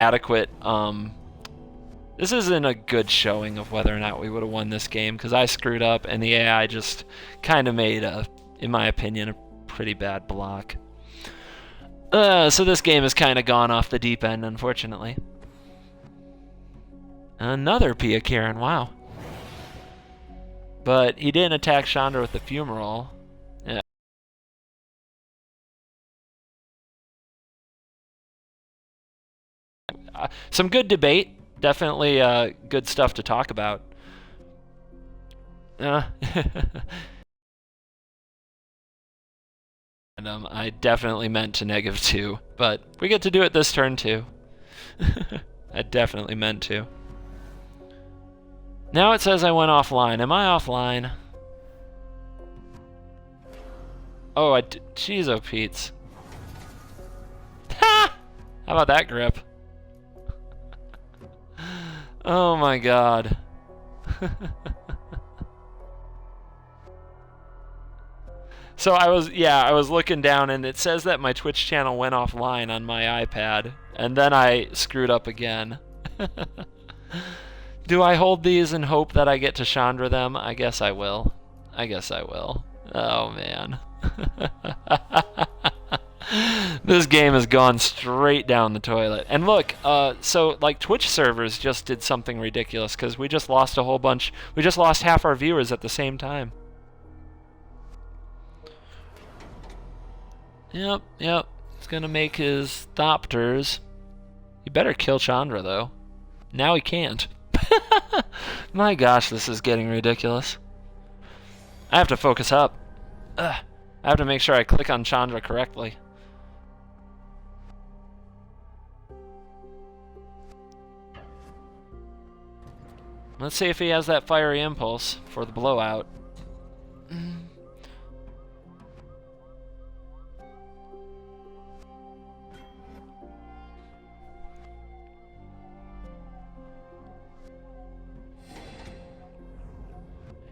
adequate. This isn't a good showing of whether or not we would have won this game, because I screwed up and the AI just kind of made in my opinion, a pretty bad block. So this game has kind of gone off the deep end, unfortunately. Another Pia Karen, wow. But he didn't attack Chandra with the fumarole. Yeah. Some good debate. Definitely good stuff to talk about. And, I definitely meant to -2, but we get to do it this turn too. I definitely meant to. Now it says I went offline. Am I offline? Oh, jeez, oh Pete's. Ha! How about that grip? Oh my god. So I was looking down and it says that my Twitch channel went offline on my iPad, and then I screwed up again. Do I hold these and hope that I get to Chandra them? I guess I will. I guess I will. Oh man. This game has gone straight down the toilet. And look, so like Twitch servers just did something ridiculous because we just lost a whole bunch. We just lost half our viewers at the same time. Yep. He's gonna make his Thopters. He better kill Chandra though. Now he can't. My gosh, this is getting ridiculous. I have to focus up. I have to make sure I click on Chandra correctly. Let's see if he has that fiery impulse for the blowout.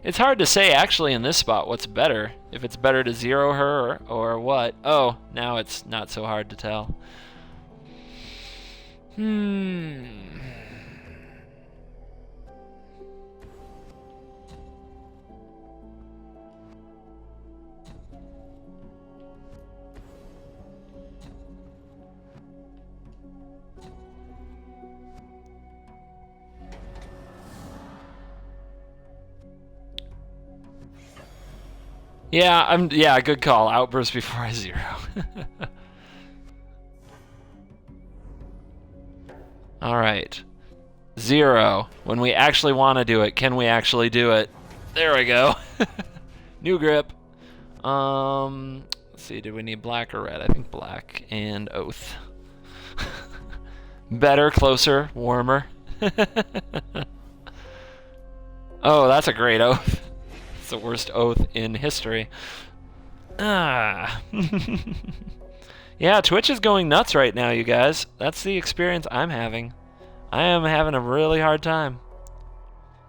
It's hard to say actually in this spot what's better. If it's better to zero her or what. Oh, now it's not so hard to tell. Yeah, good call. Outburst before I zero. Alright. Zero. When we actually want to do it, can we actually do it? There we go. New grip. Let's see, do we need black or red? I think black and oath. Better, closer, warmer. Oh, that's a great oath. It's the worst oath in history. Yeah, Twitch is going nuts right now, you guys. That's the experience I'm having. I am having a really hard time.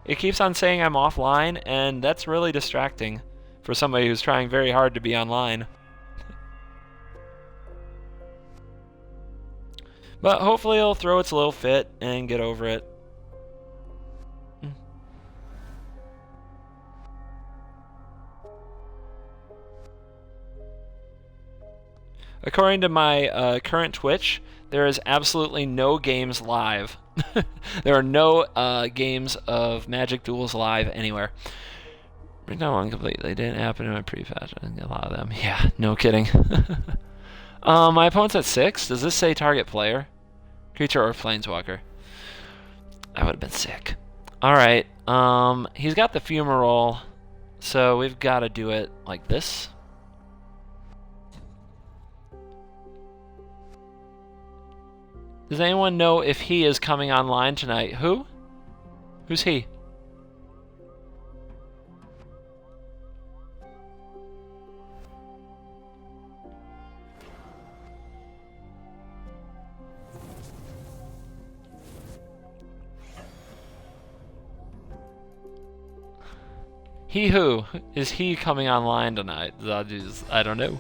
It keeps on saying I'm offline, and that's really distracting for somebody who's trying very hard to be online. But hopefully it'll throw its little fit and get over it. According to my current Twitch, there is absolutely no games live. There are no games of Magic Duels live anywhere. No one completely didn't happen in my pre-patch. I think a lot of them. Yeah, no kidding. My opponent's at 6. Does this say target player? Creature or planeswalker? That would have been sick. Alright, he's got the fumarole, so we've got to do it like this. Does anyone know if he is coming online tonight? Who? Who's he? He who? Is he coming online tonight? I don't know.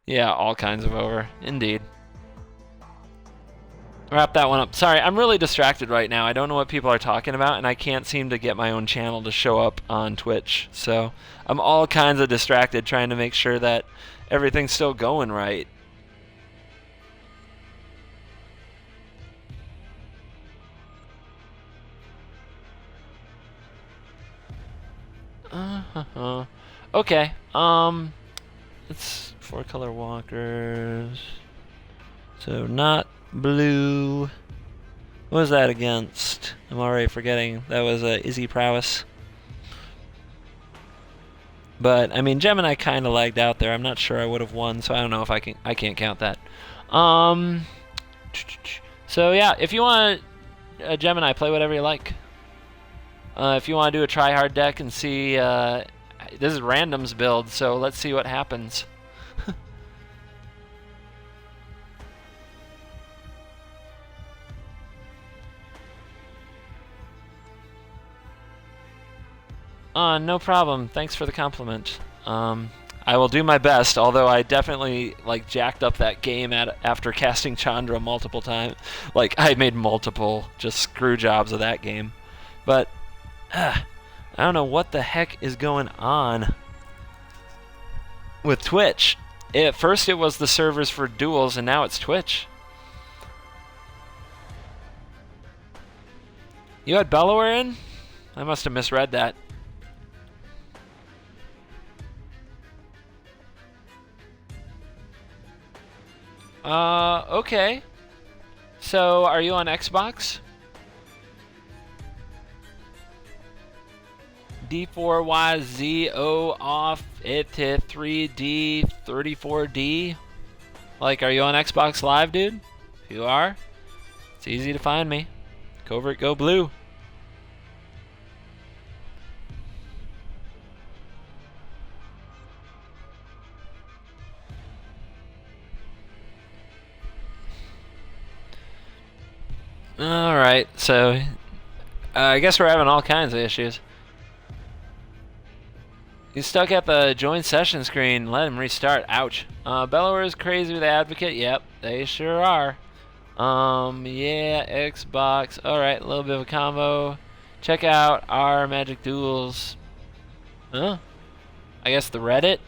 Yeah, all kinds of over. Indeed. Wrap that one up. Sorry, I'm really distracted right now. I don't know what people are talking about, and I can't seem to get my own channel to show up on Twitch. So I'm all kinds of distracted trying to make sure that everything's still going right. Okay. It's 4-color walkers. So not blue. What was that against? I'm already forgetting. That was Izzy Prowess. But I mean, Gemini kind of lagged out there. I'm not sure I would have won, so I don't know if I can't count that. So yeah, if you want a Gemini, play whatever you like. If you want to do a try-hard deck and see, this is randoms build, so let's see what happens. No problem. Thanks for the compliment. I will do my best, although I definitely like jacked up that game after casting Chandra multiple times. Like, I made multiple just screw jobs of that game. But I don't know what the heck is going on with Twitch. At first it was the servers for duels, and now it's Twitch. You had Bellower in? I must have misread that. Okay. So, are you on Xbox? D4YZO off it 3D 34D. Like, are you on Xbox Live, dude? If you are, it's easy to find me. Covert Go Blue. Alright, so I guess we're having all kinds of issues. He's stuck at the join session screen. Let him restart. Ouch. Bellower is crazy with the Advocate. Yep, they sure are. Yeah, Xbox. Alright, a little bit of a combo. Check out our Magic Duels. Huh? I guess the Reddit?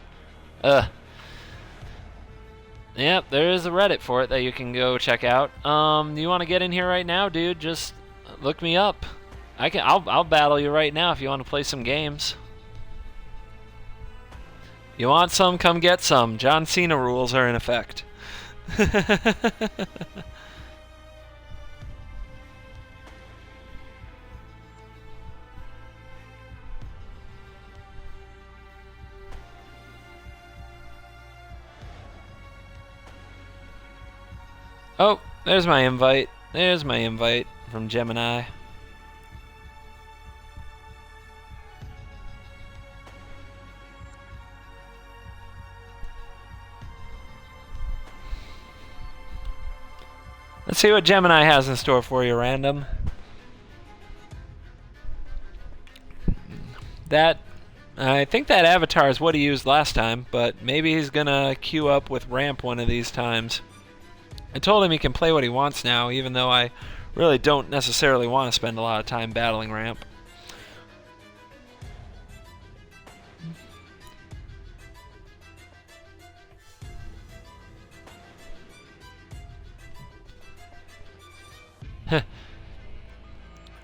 Yep, there is a Reddit for it that you can go check out. You want to get in here right now, dude? Just look me up. I'll battle you right now if you want to play some games. You want some? Come get some. John Cena rules are in effect. Oh, there's my invite. There's my invite from Gemini. Let's see what Gemini has in store for you, random. I think that avatar is what he used last time, but maybe he's gonna queue up with ramp one of these times. I told him he can play what he wants now, even though I really don't necessarily want to spend a lot of time battling ramp.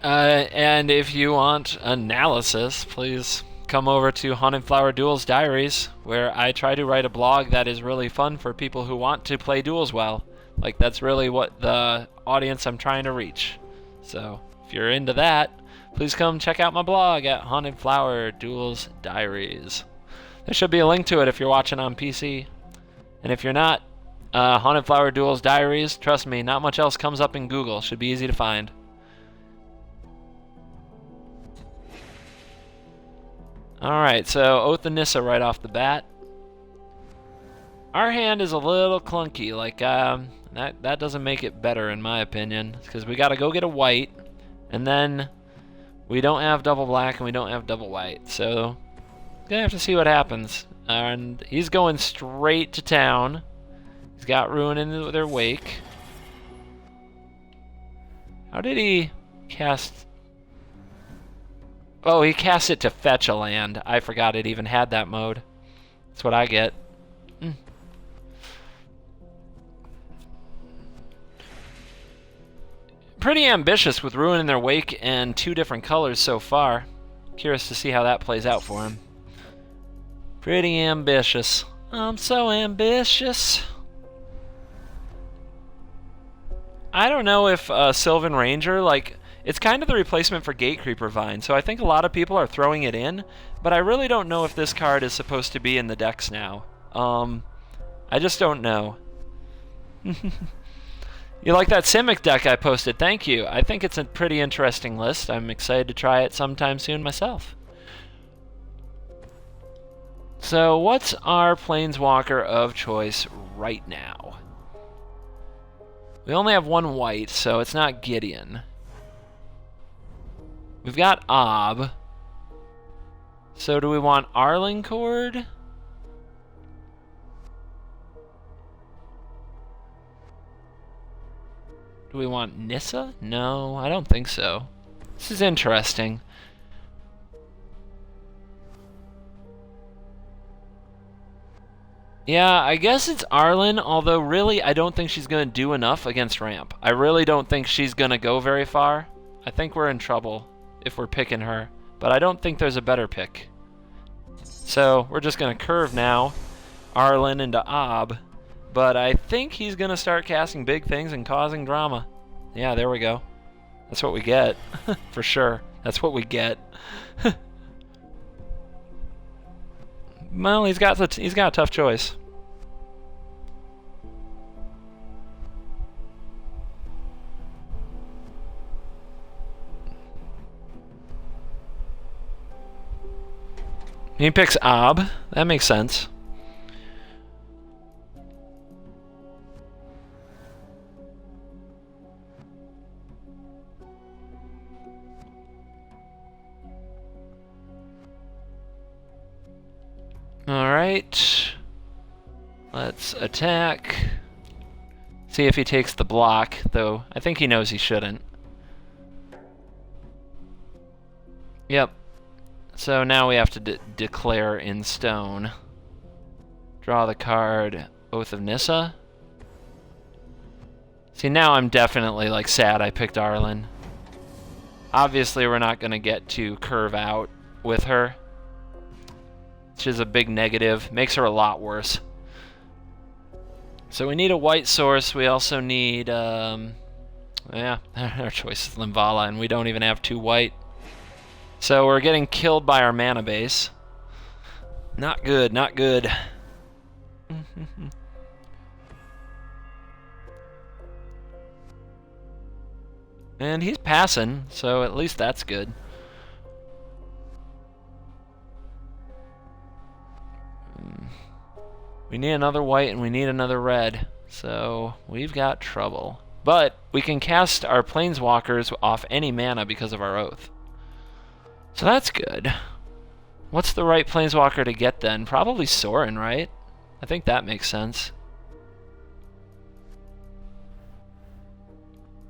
And if you want analysis, please come over to Haunted Flower Duels Diaries, where I try to write a blog that is really fun for people who want to play duels well. Like, that's really what the audience I'm trying to reach. So, if you're into that, please come check out my blog at Haunted Flower Duels Diaries. There should be a link to it if you're watching on PC. And if you're not, Haunted Flower Duels Diaries, trust me, not much else comes up in Google. Should be easy to find. Alright, so Oath and Nissa right off the bat. Our hand is a little clunky, like, that doesn't make it better in my opinion, because we gotta go get a white, and then we don't have double black and we don't have double white, so gonna have to see what happens. And he's going straight to town. He's got Ruin in their wake. How did he cast... Oh, he cast it to fetch a land. I forgot it even had that mode. That's what I get. Pretty ambitious with Ruin in their wake and 2 different colors so far. Curious to see how that plays out for him. Pretty ambitious. I'm so ambitious. I don't know if Sylvan Ranger, like, it's kind of the replacement for Gatecreeper Vine, so I think a lot of people are throwing it in, but I really don't know if this card is supposed to be in the decks now. I just don't know. You like that Simic deck I posted? Thank you. I think it's a pretty interesting list. I'm excited to try it sometime soon myself. So what's our Planeswalker of choice right now? We only have 1 white, so it's not Gideon. We've got Ob. So do we want Arlingcord? Do we want Nissa? No, I don't think so. This is interesting. Yeah, I guess it's Arlen, although really I don't think she's going to do enough against Ramp. I really don't think she's going to go very far. I think we're in trouble if we're picking her, but I don't think there's a better pick. So we're just going to curve now, Arlen into Ob, but I think he's going to start casting big things and causing drama. Yeah, there we go. That's what we get, for sure. That's what we get. Well, he's got a tough choice. He picks Ob. That makes sense. Alright. Let's attack. See if he takes the block, though I think he knows he shouldn't. Yep. So now we have to declare in stone. Draw the card Oath of Nissa. See, now I'm definitely like sad I picked Arlen. Obviously we're not going to get to curve out with her, which is a big negative. Makes her a lot worse. So we need a white source. We also need, yeah, our choice is Limvala, and we don't even have 2 white. So we're getting killed by our mana base. Not good, not good. And he's passing, so at least that's good. We need another white and we need another red, so we've got trouble. But we can cast our Planeswalkers off any mana because of our Oath. So that's good. What's the right Planeswalker to get then? Probably Sorin, right? I think that makes sense.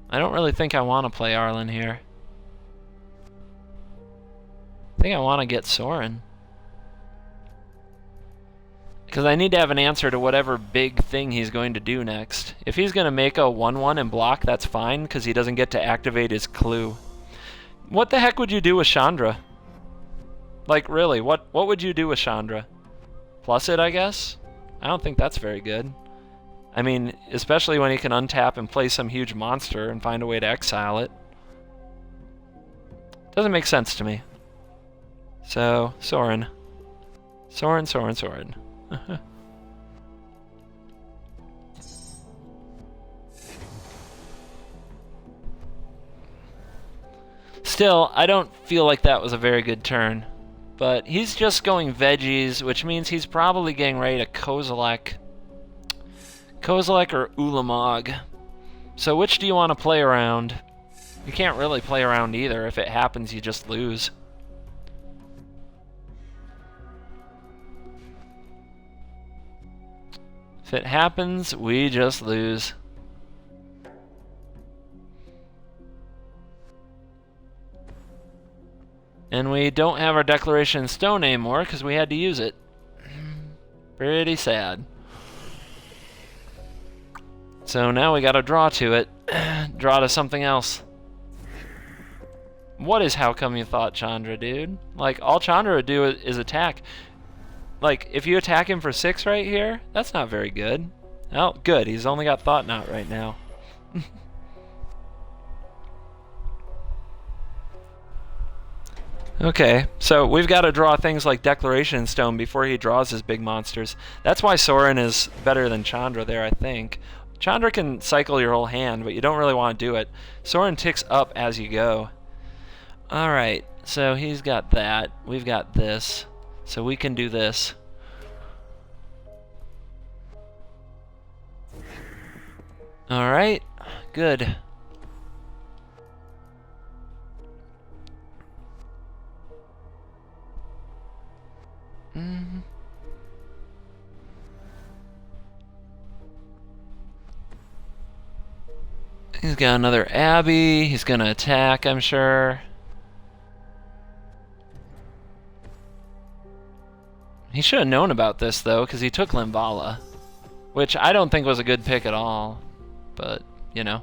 I don't really think I want to play Arlen here. I think I want to get Sorin. Because I need to have an answer to whatever big thing he's going to do next. If he's going to make a 1/1 and block, that's fine, because he doesn't get to activate his clue. What the heck would you do with Chandra? Like, really, what would you do with Chandra? Plus it, I guess? I don't think that's very good. I mean, especially when he can untap and play some huge monster and find a way to exile it. Doesn't make sense to me. So, Sorin. Sorin, Sorin, Sorin. Still, I don't feel like that was a very good turn. But he's just going veggies, which means he's probably getting ready to Kozilek. Kozilek or Ulamog. So which do you want to play around? You can't really play around either. If it happens, you just lose. If it happens, we just lose. And we don't have our Declaration Stone anymore because we had to use it. Pretty sad. So now we gotta draw to it. Draw to something else. What is How Come You Thought, Chandra, dude? Like, all Chandra would do is attack. Like, if you attack him for 6 right here, that's not very good. Oh, good. He's only got Thought Knot right now. Okay, so we've got to draw things like Declaration Stone before he draws his big monsters. That's why Soren is better than Chandra there, I think. Chandra can cycle your whole hand, but you don't really want to do it. Soren ticks up as you go. Alright, so he's got that. We've got this. So we can do this. Alright, good. He's got another Abbey. He's gonna attack, I'm sure. He should have known about this, though, because he took Limbala. Which I don't think was a good pick at all. But, you know.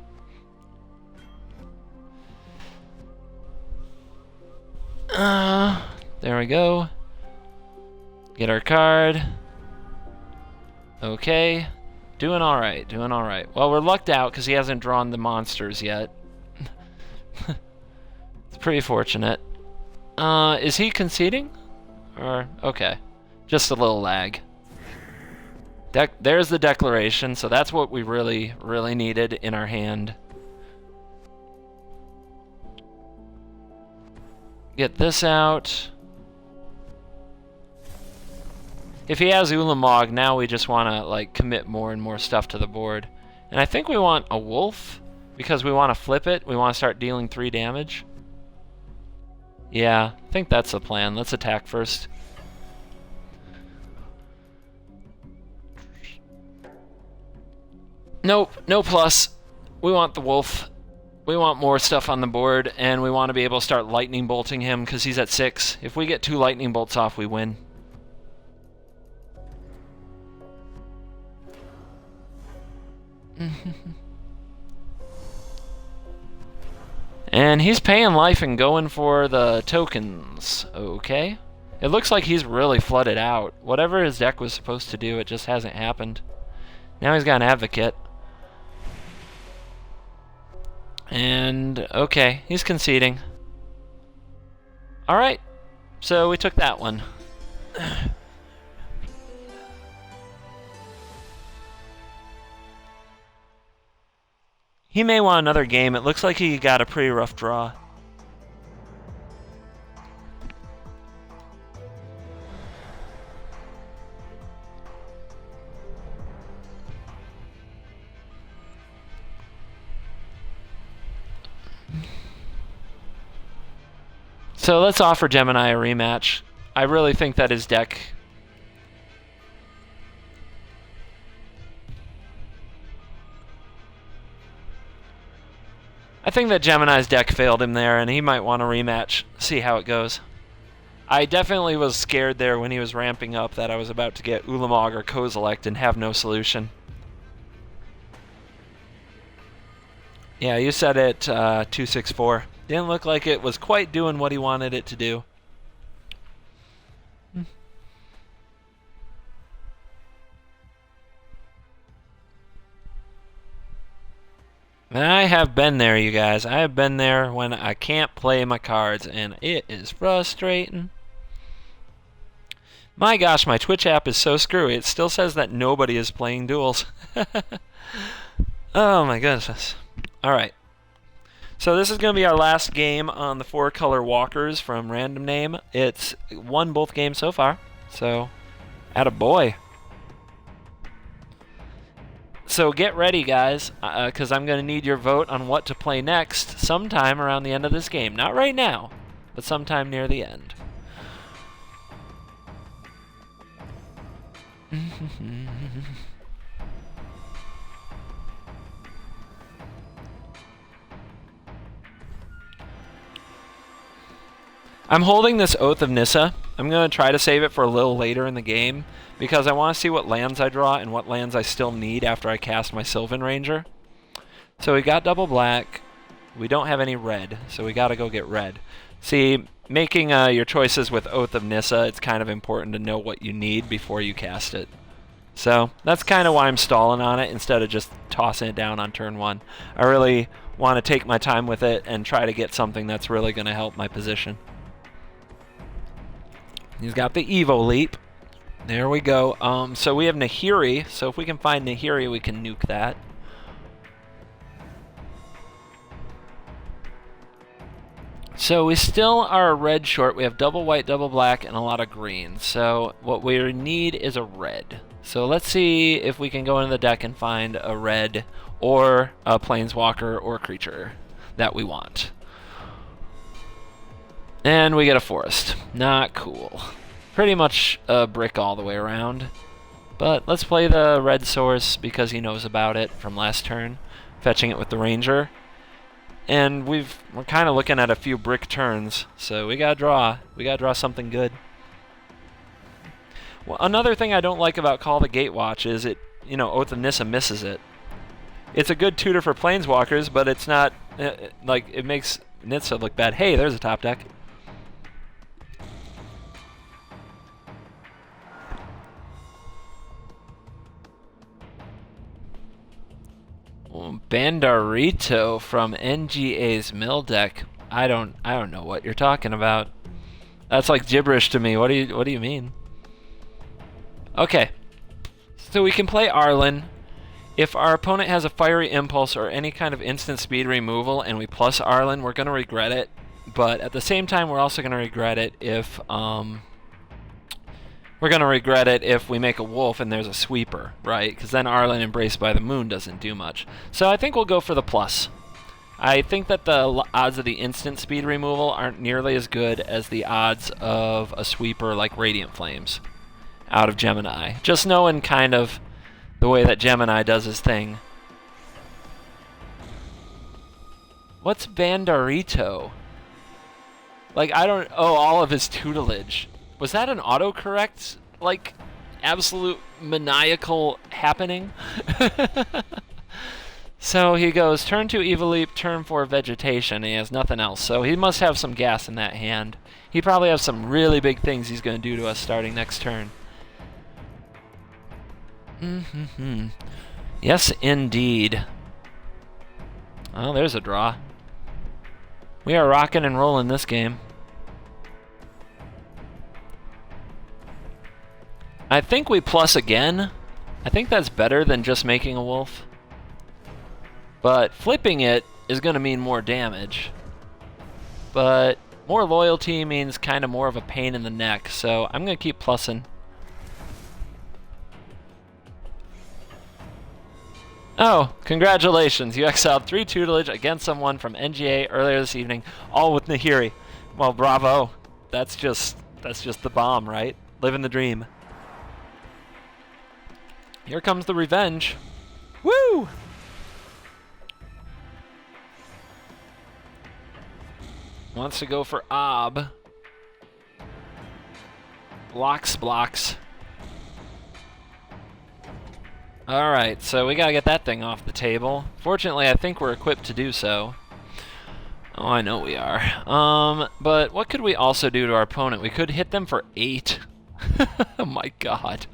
There we go. Get our card. Okay. Doing alright, doing alright. Well, we're lucked out because he hasn't drawn the monsters yet. It's pretty fortunate. Is he conceding? Or, okay. Just a little lag. There's the Declaration, so that's what we really, really needed in our hand. Get this out. If he has Ulamog, now we just want to like commit more and more stuff to the board. And I think we want a wolf because we want to flip it. We want to start dealing 3 damage. Yeah, I think that's the plan. Let's attack first. Nope, no plus. We want the wolf. We want more stuff on the board, and we want to be able to start lightning bolting him because he's at 6. If we get 2 lightning bolts off, we win. And he's paying life and going for the tokens. Okay. It looks like he's really flooded out. Whatever his deck was supposed to do, it just hasn't happened. Now he's got an Advocate. And, okay, he's conceding. Alright, so we took that one. He may want another game. It looks like he got a pretty rough draw. So let's offer Gemini a rematch. I really think that his deck... I think that Gemini's deck failed him there, and he might want a rematch. See how it goes. I definitely was scared there when he was ramping up that I was about to get Ulamog or Kozilek and have no solution. Yeah, you said it 264. Didn't look like it was quite doing what he wanted it to do. I have been there, you guys. I have been there when I can't play my cards, and it is frustrating. My gosh, my Twitch app is so screwy. It still says that nobody is playing duels. Oh my goodness. Alright. So this is going to be our last game on the 4-color walkers from Random Name. It's won both games so far. So, attaboy. So get ready, guys, because I'm going to need your vote on what to play next sometime around the end of this game. Not right now, but sometime near the end. I'm holding this Oath of Nissa. I'm going to try to save it for a little later in the game because I want to see what lands I draw and what lands I still need after I cast my Sylvan Ranger. So we got double black. We don't have any red, so we got to go get red. See, making your choices with Oath of Nissa, it's kind of important to know what you need before you cast it. So that's kind of why I'm stalling on it instead of just tossing it down on turn 1. I really want to take my time with it and try to get something that's really going to help my position. He's got the Evo Leap. There we go. So we have Nahiri, so if we can find Nahiri, we can nuke that. So we still are red short. We have double white, double black, and a lot of green. So what we need is a red. So let's see if we can go into the deck and find a red or a planeswalker or creature that we want. And we get a forest. Not cool. Pretty much a brick all the way around. But let's play the red source because he knows about it from last turn, fetching it with the ranger. And we're kind of looking at a few brick turns, so we gotta draw something good. Well, another thing I don't like about Call the Gatewatch is Oath of Nissa misses it. It's a good tutor for planeswalkers, but it's not like it makes Nissa look bad. Hey, there's a top deck. Bandarito from NGA's mill deck. I don't know what you're talking about. That's like gibberish to me. What do you mean? Okay. So we can play Arlen. If our opponent has a Fiery Impulse or any kind of instant speed removal and we plus Arlen, we're going to regret it. But at the same time, we're also going to regret it if we make a wolf and there's a sweeper, right? Because then Arlen Embraced by the Moon doesn't do much. So I think we'll go for the plus. I think that the odds of the instant speed removal aren't nearly as good as the odds of a sweeper like Radiant Flames out of Gemini. Just knowing kind of the way that Gemini does his thing. What's Bandarito? Like, all of his tutelage. Was that an autocorrect, like, absolute maniacal happening? So he goes, turn 2 Evil Leap, turn 4 Vegetation, and he has nothing else. So he must have some gas in that hand. He probably has some really big things he's going to do to us starting next turn. Yes, indeed. Oh, there's a draw. We are rocking and rolling this game. I think we plus again. I think that's better than just making a wolf. But flipping it is going to mean more damage. But more loyalty means kind of more of a pain in the neck, so I'm going to keep plussing. Oh, congratulations. You exiled 3 tutelage against someone from NGA earlier this evening, all with Nahiri. Well, bravo. That's just the bomb, right? Living the dream. Here comes the revenge. Woo! Wants to go for Ob. Blocks. Alright, so we gotta get that thing off the table. Fortunately, I think we're equipped to do so. Oh, I know we are. But what could we also do to our opponent? We could hit them for 8. Oh my god.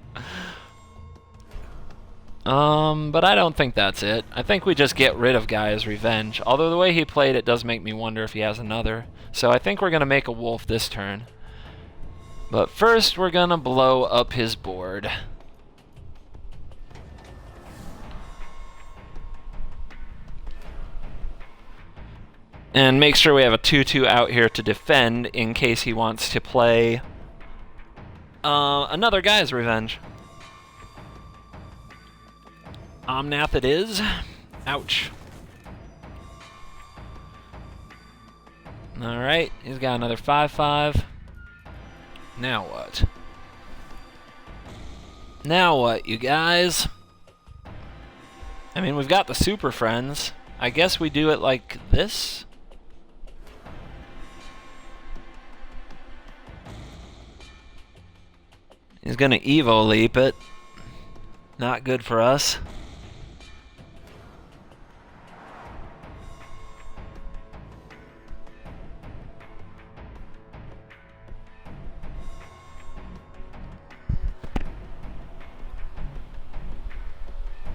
But I don't think that's it. I think we just get rid of Gaia's Revenge. Although the way he played it does make me wonder if he has another. So I think we're gonna make a wolf this turn. But first, we're gonna blow up his board. And make sure we have a 2/2 out here to defend in case he wants to play another Gaia's Revenge. Omnath it is. Ouch. Alright, he's got another 5/5. Now what? Now what, you guys? I mean, we've got the Super Friends. I guess we do it like this? He's going to Evo Leap it. Not good for us.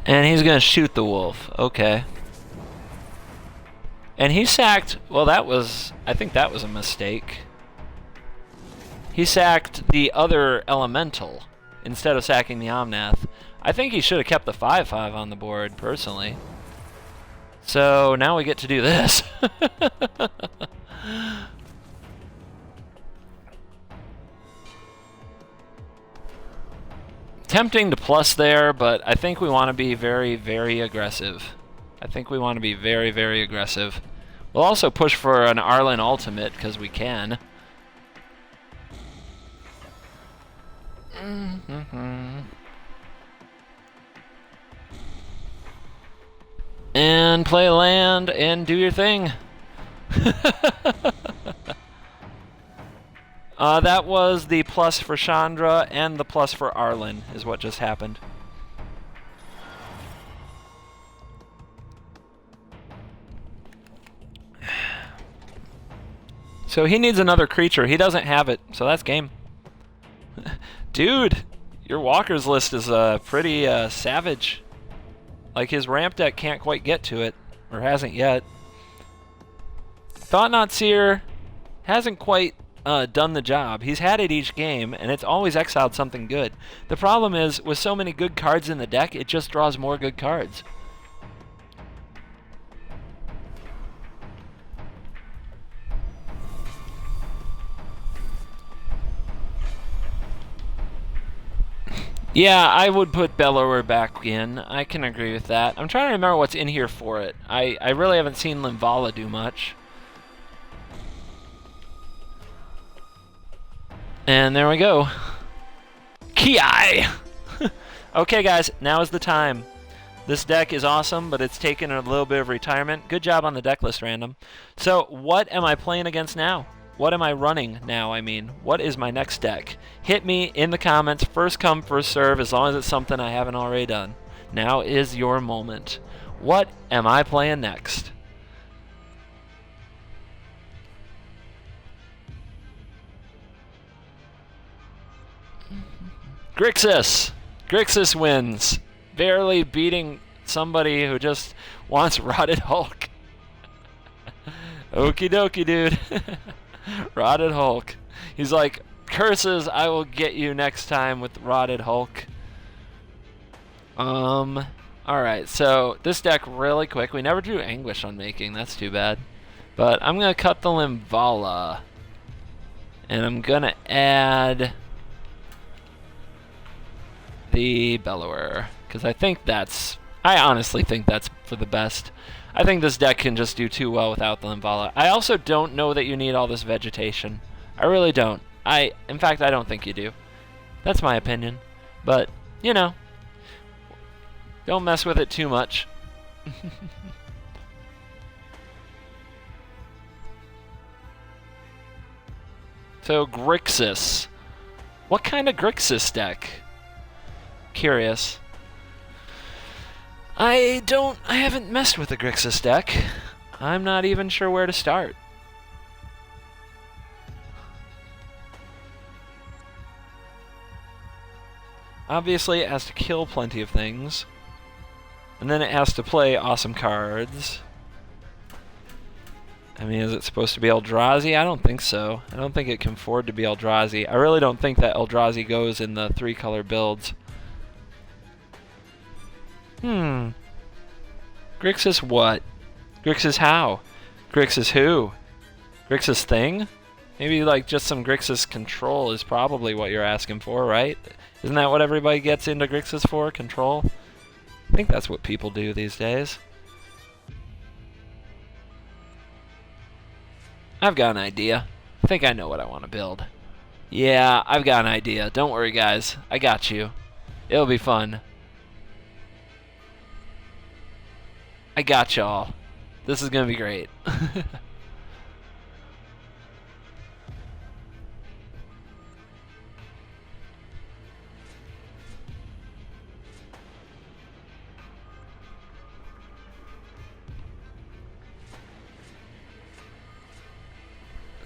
And he's going to shoot the wolf. Okay. And he sacked... Well, that was... I think that was a mistake. He sacked the other elemental instead of sacking the Omnath. I think he should have kept the 5/5 on the board, personally. So now we get to do this. Tempting to plus there, but I think we want to be very, very aggressive. I think we want to be very, very aggressive. We'll also push for an Arlen ultimate, because we can. And play land and do your thing. That was the plus for Chandra and the plus for Arlen is what just happened. So he needs another creature. He doesn't have it, so that's game. Dude, your walkers list is pretty savage. Like, his ramp deck can't quite get to it, or hasn't yet. Thought Not Seer hasn't quite done the job. He's had it each game, and it's always exiled something good. The problem is, with so many good cards in the deck, it just draws more good cards. Yeah, I would put Bellower back in. I can agree with that. I'm trying to remember what's in here for it. I really haven't seen Limvala do much. And there we go. Ki! Okay, guys, now is the time. This deck is awesome, but it's taken a little bit of retirement. Good job on the deck list, Random. So, what am I playing against now? What am I running now, I mean? What is my next deck? Hit me in the comments. First come, first serve, as long as it's something I haven't already done. Now is your moment. What am I playing next? Grixis! Grixis wins. Barely beating somebody who just wants Rotted Hulk. Okie dokie, dude. Rotted Hulk. He's like, curses, I will get you next time with Rotted Hulk. Alright, so this deck really quick. We never drew Anguish on making, that's too bad. But I'm going to cut the Limvala. And I'm going to add the Bellower. Because I honestly think that's for the best. I think this deck can just do too well without the Limvala. I also don't know that you need all this vegetation. I really don't. In fact, I don't think you do. That's my opinion. But, you know, don't mess with it too much. So, Grixis. What kind of Grixis deck? Curious. I haven't messed with the Grixis deck. I'm not even sure where to start. Obviously, it has to kill plenty of things. And then it has to play awesome cards. I mean, is it supposed to be Eldrazi? I don't think so. I don't think it can afford to be Eldrazi. I really don't think that Eldrazi goes in the 3-color builds. Grixis what? Grixis how? Grixis who? Grixis thing? Maybe like just some Grixis control is probably what you're asking for, right? Isn't that what everybody gets into Grixis for? Control? I think that's what people do these days. I've got an idea. I think I know what I want to build. Yeah, I've got an idea. Don't worry, guys. I got you. It'll be fun. I got y'all. This is gonna be great.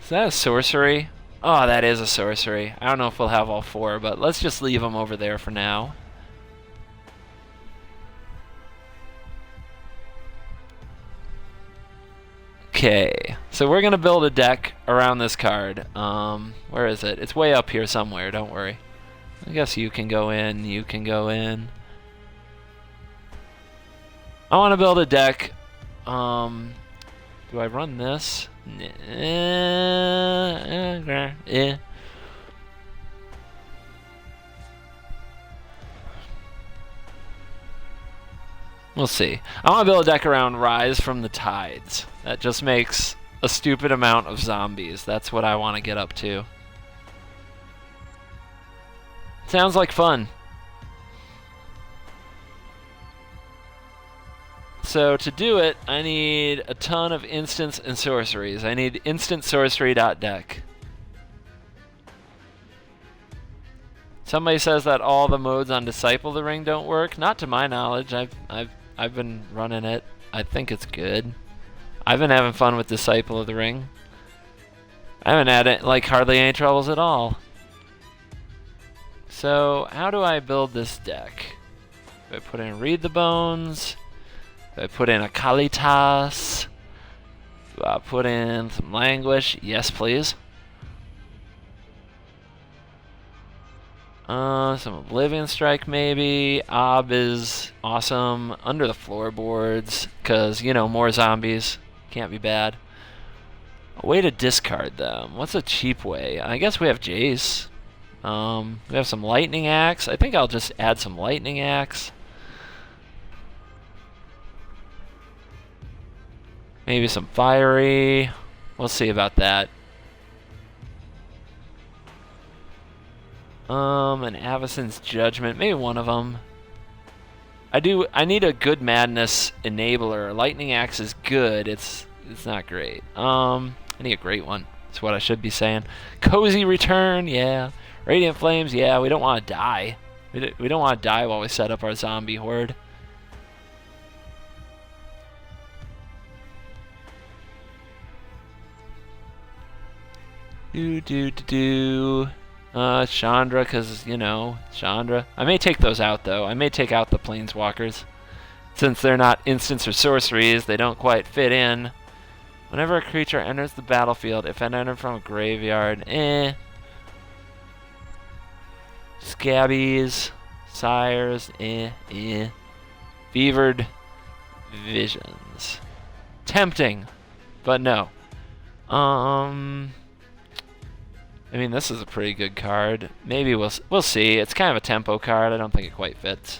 Is that a sorcery? Oh, that is a sorcery. I don't know if we'll have all 4, but let's just leave them over there for now. Okay, so we're gonna build a deck around this card. Where is it? It's way up here somewhere, don't worry. I guess you can go in, you can go in. I want to build a deck. Do I run this? We'll see. I want to build a deck around Rise from the Tides. That just makes a stupid amount of zombies. That's what I want to get up to. Sounds like fun. So to do it, I need a ton of instants and sorceries. I need instant sorcery.deck. Somebody says that all the modes on Disciple of the Ring don't work. Not to my knowledge. I've been running it. I think it's good. I've been having fun with Disciple of the Ring. I haven't had it like hardly any troubles at all. So how do I build this deck? Do I put in Read the Bones? Do I put in a Kalitas? Do I put in some Languish? Yes, please. Some Oblivion Strike maybe. Ob is awesome. Under the Floorboards, because, you know, more zombies. Can't be bad. A way to discard them. What's a cheap way? I guess we have Jace. We have some Lightning Axe. I think I'll just add some Lightning Axe. Maybe some Fiery. We'll see about that. An Avacyn's Judgment. Maybe one of them. I need a good Madness enabler. Lightning Axe is good. It's not great. I need a great one. That's what I should be saying. Cozy Return, yeah. Radiant Flames, yeah. We don't want to die. We don't want to die while we set up our zombie horde. Chandra, because, you know, Chandra. I may take those out, though. I may take out the Planeswalkers. Since they're not instants or sorceries, they don't quite fit in. Whenever a creature enters the battlefield, if it entered from a graveyard, Scabbies, Sires, Fevered Visions. Tempting, but no. I mean, this is a pretty good card. Maybe we'll see. It's kind of a tempo card. I don't think it quite fits.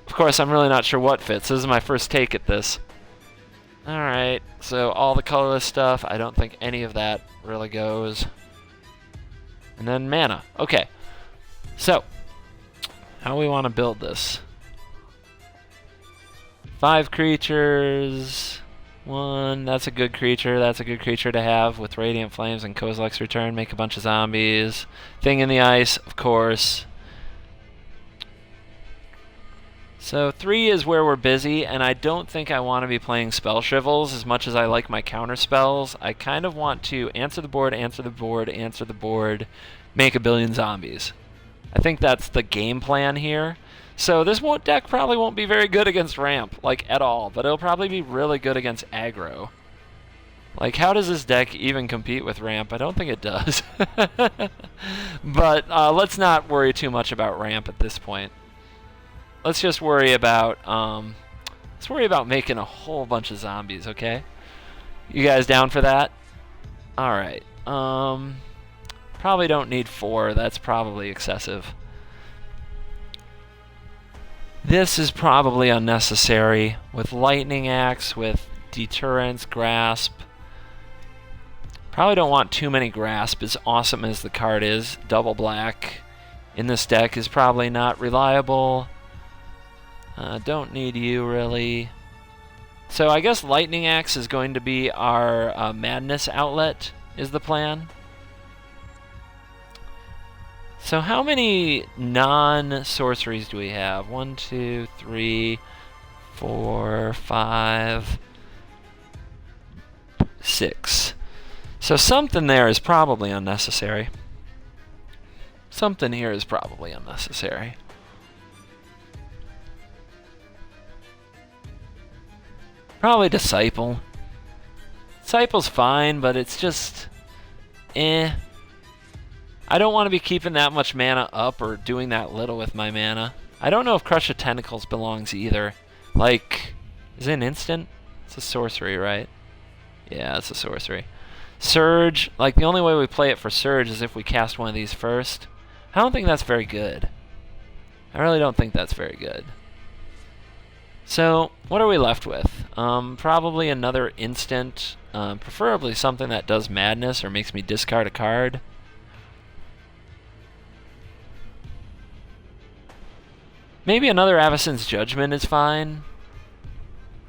Of course, I'm really not sure what fits. This is my first take at this. Alright, so all the colorless stuff, I don't think any of that really goes. And then mana. Okay. So, how do we want to build this? 5 creatures... 1, that's a good creature. That's a good creature to have with Radiant Flames and Kozilek's Return. Make a bunch of zombies. Thing in the Ice, of course. So 3 is where we're busy, and I don't think I want to be playing Spell Shrivels as much as I like my counter spells. I kind of want to answer the board, answer the board, answer the board, make a billion zombies. I think that's the game plan here. So this deck probably won't be very good against ramp, like, at all, but it'll probably be really good against aggro. Like, how does this deck even compete with ramp? I don't think it does. But let's not worry too much about ramp at this point. Let's just worry about making a whole bunch of zombies, okay? You guys down for that? All right. Probably don't need 4. That's probably excessive. This is probably unnecessary with Lightning Axe, with Deterrence, Grasp. Probably don't want too many Grasp, as awesome as the card is. Double black in this deck is probably not reliable. Don't need you, really. So I guess Lightning Axe is going to be our Madness outlet, is the plan. So how many non-sorceries do we have? 1, 2, 3, 4, 5. 6. So something there is probably unnecessary. Something here is probably unnecessary. Probably Disciple. Disciple's fine, but it's just... eh. I don't want to be keeping that much mana up or doing that little with my mana. I don't know if Crush of Tentacles belongs either. Like, is it an instant? It's a sorcery, right? Yeah, it's a sorcery. Surge, like the only way we play it for Surge is if we cast one of these first. I don't think that's very good. I really don't think that's very good. So, what are we left with? Probably another instant, preferably something that does madness or makes me discard a card. Maybe another Avacyn's Judgment is fine.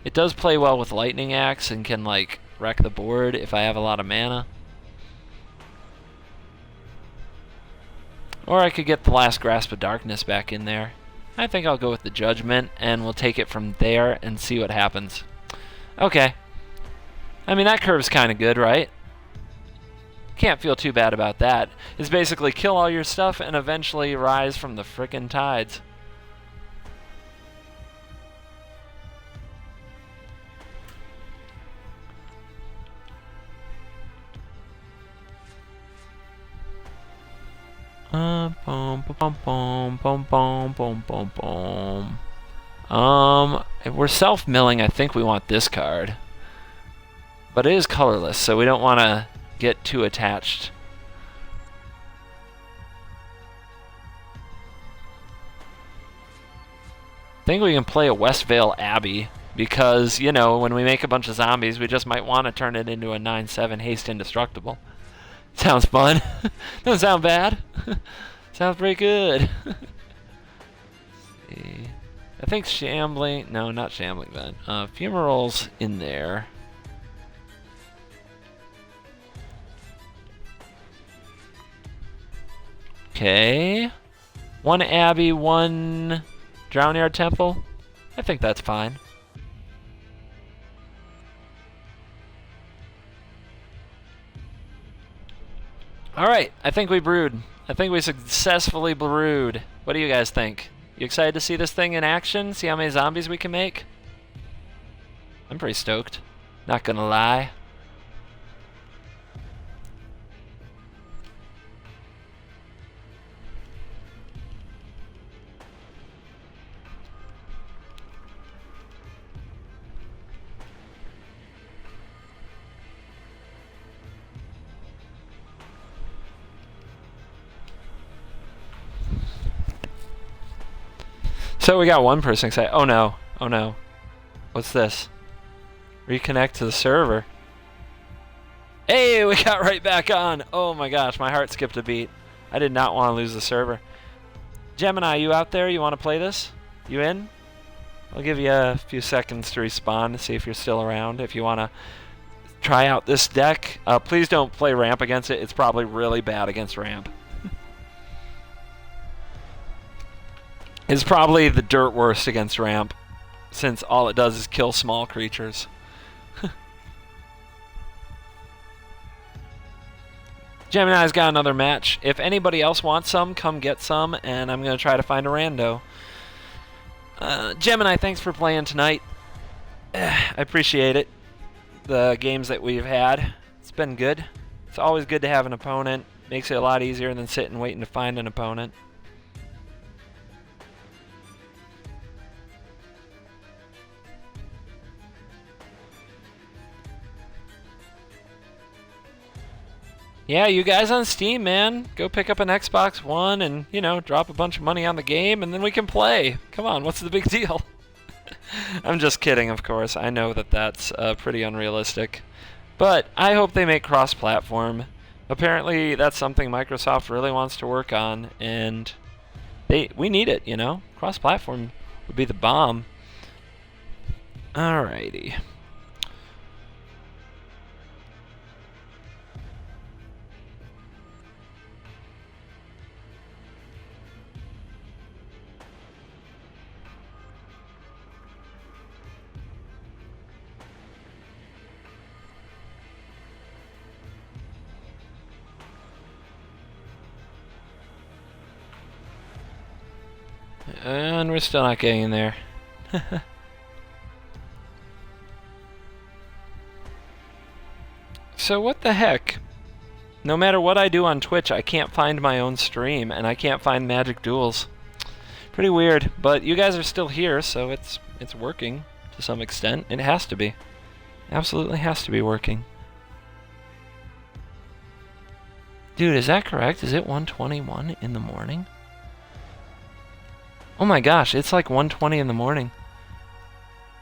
It does play well with Lightning Axe and can, like, wreck the board if I have a lot of mana. Or I could get the last Grasp of Darkness back in there. I think I'll go with the Judgment, and we'll take it from there and see what happens. Okay. I mean, that curve's kind of good, right? Can't feel too bad about that. It's basically kill all your stuff and eventually rise from the frickin' tides. If we're self-milling, I think we want this card. But it is colorless, so we don't want to get too attached. I think we can play a Westvale Abbey, because, you know, when we make a bunch of zombies, we just might want to turn it into a 9/7 haste indestructible. Sounds fun. Doesn't sound bad. Sounds pretty good. See. I think Shambling... no, not Shambling then. Fumarol's in there. Okay. 1 Abbey, 1 Drownyard Temple. I think that's fine. Alright, I think we brewed. I think we successfully brewed. What do you guys think? You excited to see this thing in action? See how many zombies we can make? I'm pretty stoked. Not gonna lie. So we got one person say, oh no, oh no. What's this? Reconnect to the server. Hey, we got right back on. Oh my gosh, my heart skipped a beat. I did not want to lose the server. Gemini, you out there? You want to play this? You in? I'll give you a few seconds to respond to see if you're still around. If you want to try out this deck, please don't play ramp against it. It's probably really bad against ramp. It's probably the dirt worst against ramp, since all it does is kill small creatures. Gemini's got another match. If anybody else wants some, come get some, and I'm going to try to find a rando. Gemini, thanks for playing tonight. I appreciate it. The games that we've had, it's been good. It's always good to have an opponent. Makes it a lot easier than sitting waiting to find an opponent. Yeah, you guys on Steam, man. Go pick up an Xbox One and, you know, drop a bunch of money on the game and then we can play. Come on, what's the big deal? I'm just kidding, of course. I know that that's pretty unrealistic. But I hope they make cross-platform. Apparently, that's something Microsoft really wants to work on, and we need it, you know? Cross-platform would be the bomb. Alrighty. And we're still not getting in there. So what the heck? No matter what I do on Twitch, I can't find my own stream, and I can't find Magic Duels. Pretty weird, but you guys are still here, so it's working to some extent. It has to be. Absolutely has to be working. Dude, is that correct? Is it 1:21 in the morning? Oh my gosh, it's like 1:20 in the morning.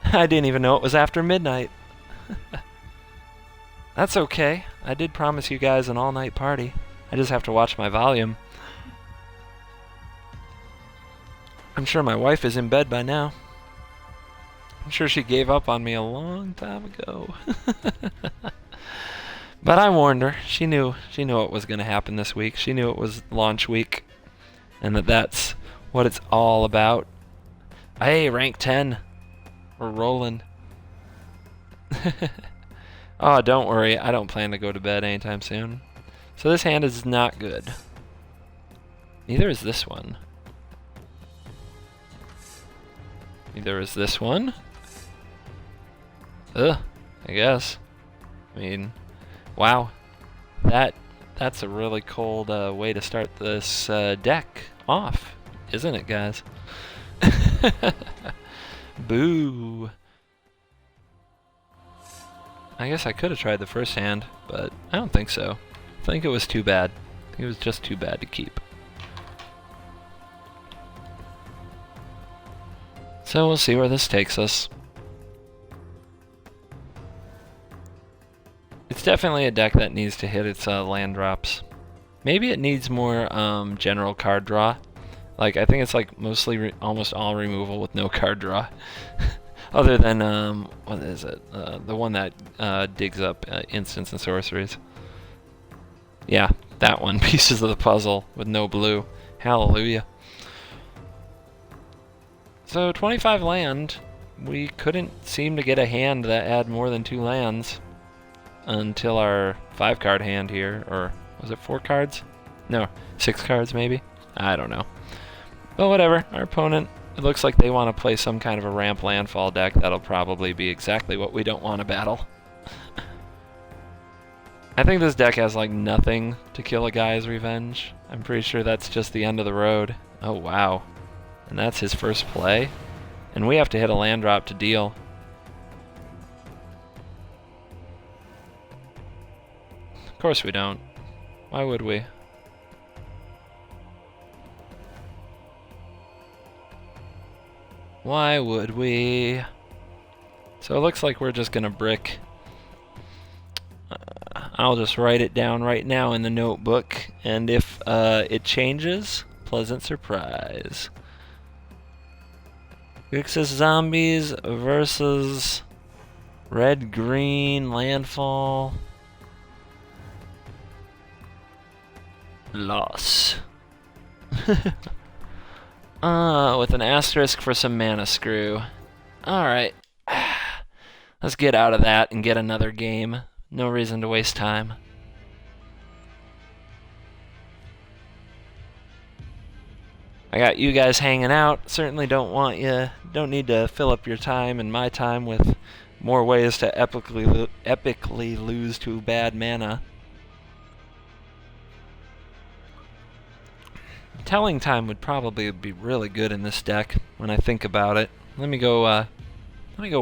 I didn't even know it was after midnight. That's okay. I did promise you guys an all-night party. I just have to watch my volume. I'm sure my wife is in bed by now. I'm sure she gave up on me a long time ago. But I warned her. She knew what was going to happen this week. She knew it was launch week, and that's what it's all about. Hey, rank 10. We're rolling. Oh, don't worry. I don't plan to go to bed anytime soon. So this hand is not good. Neither is this one. Neither is this one. Ugh, I guess. I mean, wow. That's a really cold way to start this deck off, isn't it, guys? Boo. I guess I could have tried the first hand, but I don't think so. I think it was too bad. I think it was just too bad to keep. So we'll see where this takes us. It's definitely a deck that needs to hit its land drops. Maybe it needs more general card draw. Like, I think it's like mostly almost all removal with no card draw. Other than, what is it? The one that digs up instants and sorceries. Yeah, that one. Pieces of the puzzle with no blue. Hallelujah. So, 25 land. We couldn't seem to get a hand that had more than 2 lands until our 5-card hand here. Or was it 4 cards? No, 6 cards maybe? I don't know. But whatever. Our opponent... It looks like they want to play some kind of a ramp landfall deck. That'll probably be exactly what we don't want to battle. I think this deck has like nothing to kill a guy's revenge. I'm pretty sure that's just the end of the road. Oh wow. And that's his first play. And we have to hit a land drop to deal. Of course we don't. Why would we? Why would we? So it looks like we're just gonna brick. I'll just write it down right now in the notebook, and if it changes, pleasant surprise. Grixis Zombies versus Red-Green Landfall. Loss. With an asterisk for some mana screw. Alright. Let's get out of that and get another game. No reason to waste time. I got you guys hanging out. Certainly don't need to fill up your time and my time with more ways to epically lose to bad mana. Telling time would probably be really good in this deck when I think about it. Let me go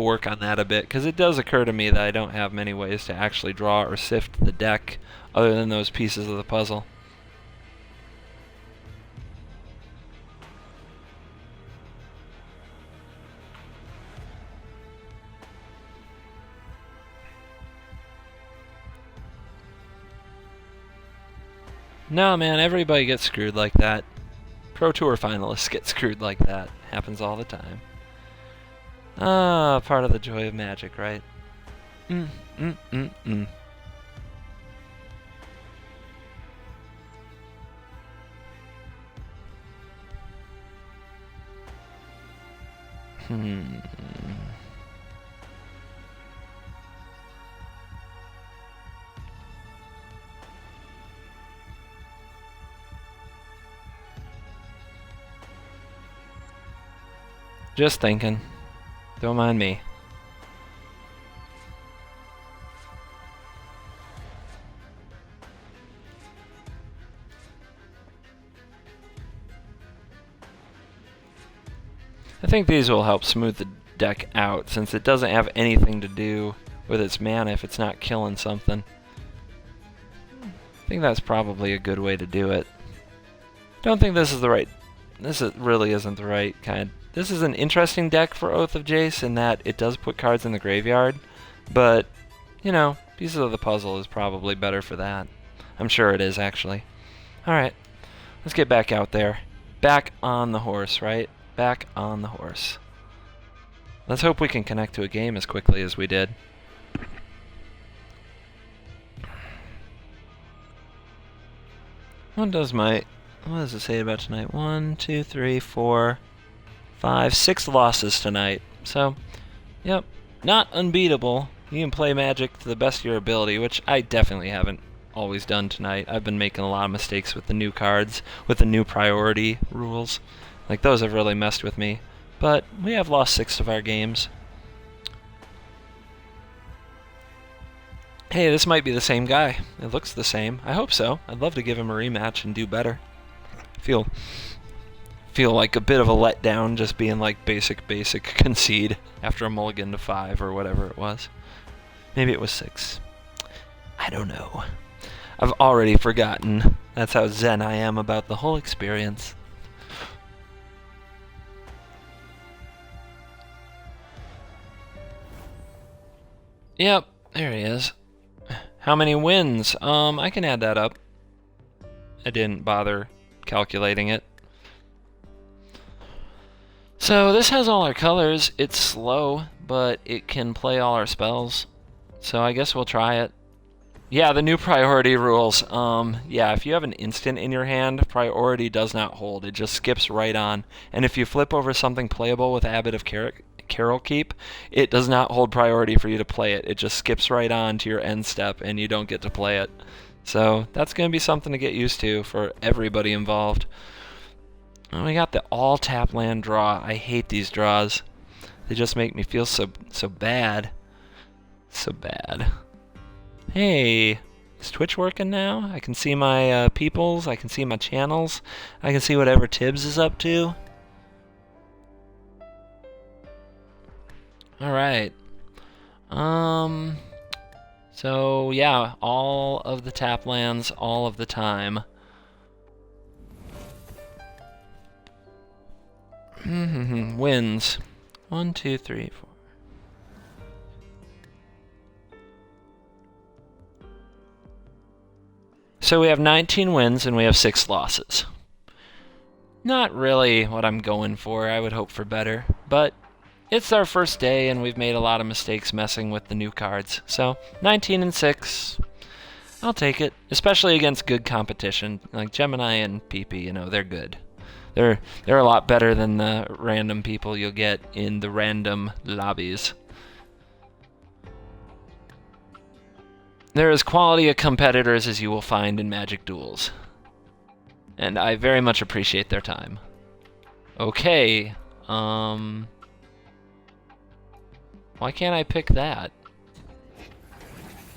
work on that a bit, because it does occur to me that I don't have many ways to actually draw or sift the deck other than those pieces of the puzzle. No, man, everybody gets screwed like that. Pro Tour finalists get screwed like that. Happens all the time. Ah, part of the joy of Magic, right? Just thinking. Don't mind me. I think these will help smooth the deck out, since it doesn't have anything to do with its mana if it's not killing something. I think that's probably a good way to do it. Don't think this is the right... really isn't the right kind. This is an interesting deck for Oath of Jace in that it does put cards in the graveyard, but, you know, Pieces of the Puzzle is probably better for that. I'm sure it is, actually. Alright, let's get back out there. Back on the horse, right? Back on the horse. Let's hope we can connect to a game as quickly as we did. What does it say about tonight? 1, 2, 3, 4, 5, 6 losses tonight. So, yep, not unbeatable. You can play Magic to the best of your ability, which I definitely haven't always done tonight. I've been making a lot of mistakes with the new cards, with the new priority rules. Like, those have really messed with me. But we have lost 6 of our games. Hey, this might be the same guy. It looks the same. I hope so. I'd love to give him a rematch and do better. Feel like a bit of a letdown just being like basic concede after a mulligan to 5 or whatever it was. Maybe it was 6. I don't know. I've already forgotten. That's how zen I am about the whole experience. Yep, there he is. How many wins? I can add that up. I didn't bother calculating it. So this has all our colors. It's slow, but it can play all our spells. So I guess we'll try it. Yeah, the new priority rules. Yeah, if you have an instant in your hand, priority does not hold. It just skips right on. And if you flip over something playable with Abbot of Carol Keep, it does not hold priority for you to play it. It just skips right on to your end step, and you don't get to play it. So that's going to be something to get used to for everybody involved. And we got the all-tap land draw. I hate these draws. They just make me feel so bad. So bad. Hey, is Twitch working now? I can see my peoples. I can see my channels. I can see whatever Tibbs is up to. Alright. So, yeah, all of the tap lands, all of the time. Wins. 1, 2, 3, 4. So we have 19 wins and we have 6 losses. Not really what I'm going for. I would hope for better. But it's our first day and we've made a lot of mistakes messing with the new cards. So 19 and 6. I'll take it. Especially against good competition. Like Gemini and PP, you know, they're good. They're a lot better than the random people you'll get in the random lobbies. They're as quality of competitors as you will find in Magic duels. And I very much appreciate their time. Okay, why can't I pick that?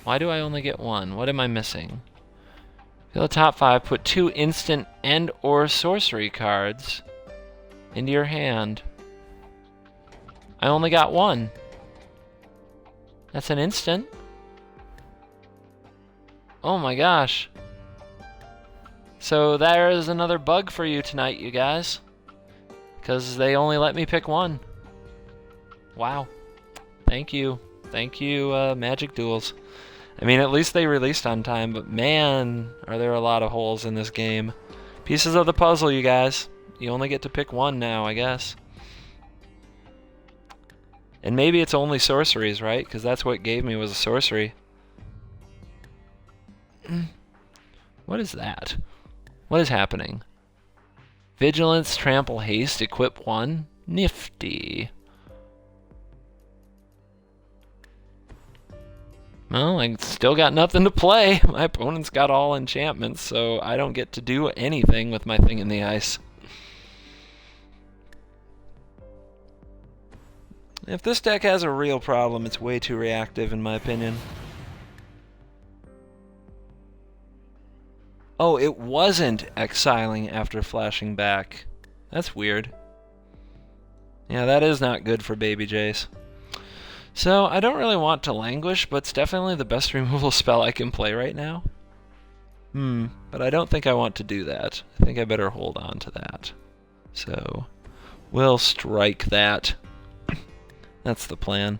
Why do I only get 1? What am I missing? Fill the top 5, put 2 instant and or sorcery cards into your hand. I only got 1. That's an instant. Oh my gosh. So there is another bug for you tonight, you guys. Because they only let me pick 1. Wow. Thank you. Thank you, Magic Duels. I mean, at least they released on time, but man, are there a lot of holes in this game. Pieces of the puzzle, you guys. You only get to pick 1 now, I guess. And maybe it's only sorceries, right? Because that's what it gave me was a sorcery. What is that? What is happening? Vigilance, Trample, Haste, Equip 1? Nifty. Well, I still got nothing to play. My opponent's got all enchantments, so I don't get to do anything with my thing in the ice. If this deck has a real problem, it's way too reactive in my opinion. Oh, it wasn't exiling after flashing back. That's weird. Yeah, that is not good for Baby Jace. So, I don't really want to languish, but it's definitely the best removal spell I can play right now. But I don't think I want to do that. I think I better hold on to that. So, we'll strike that. That's the plan.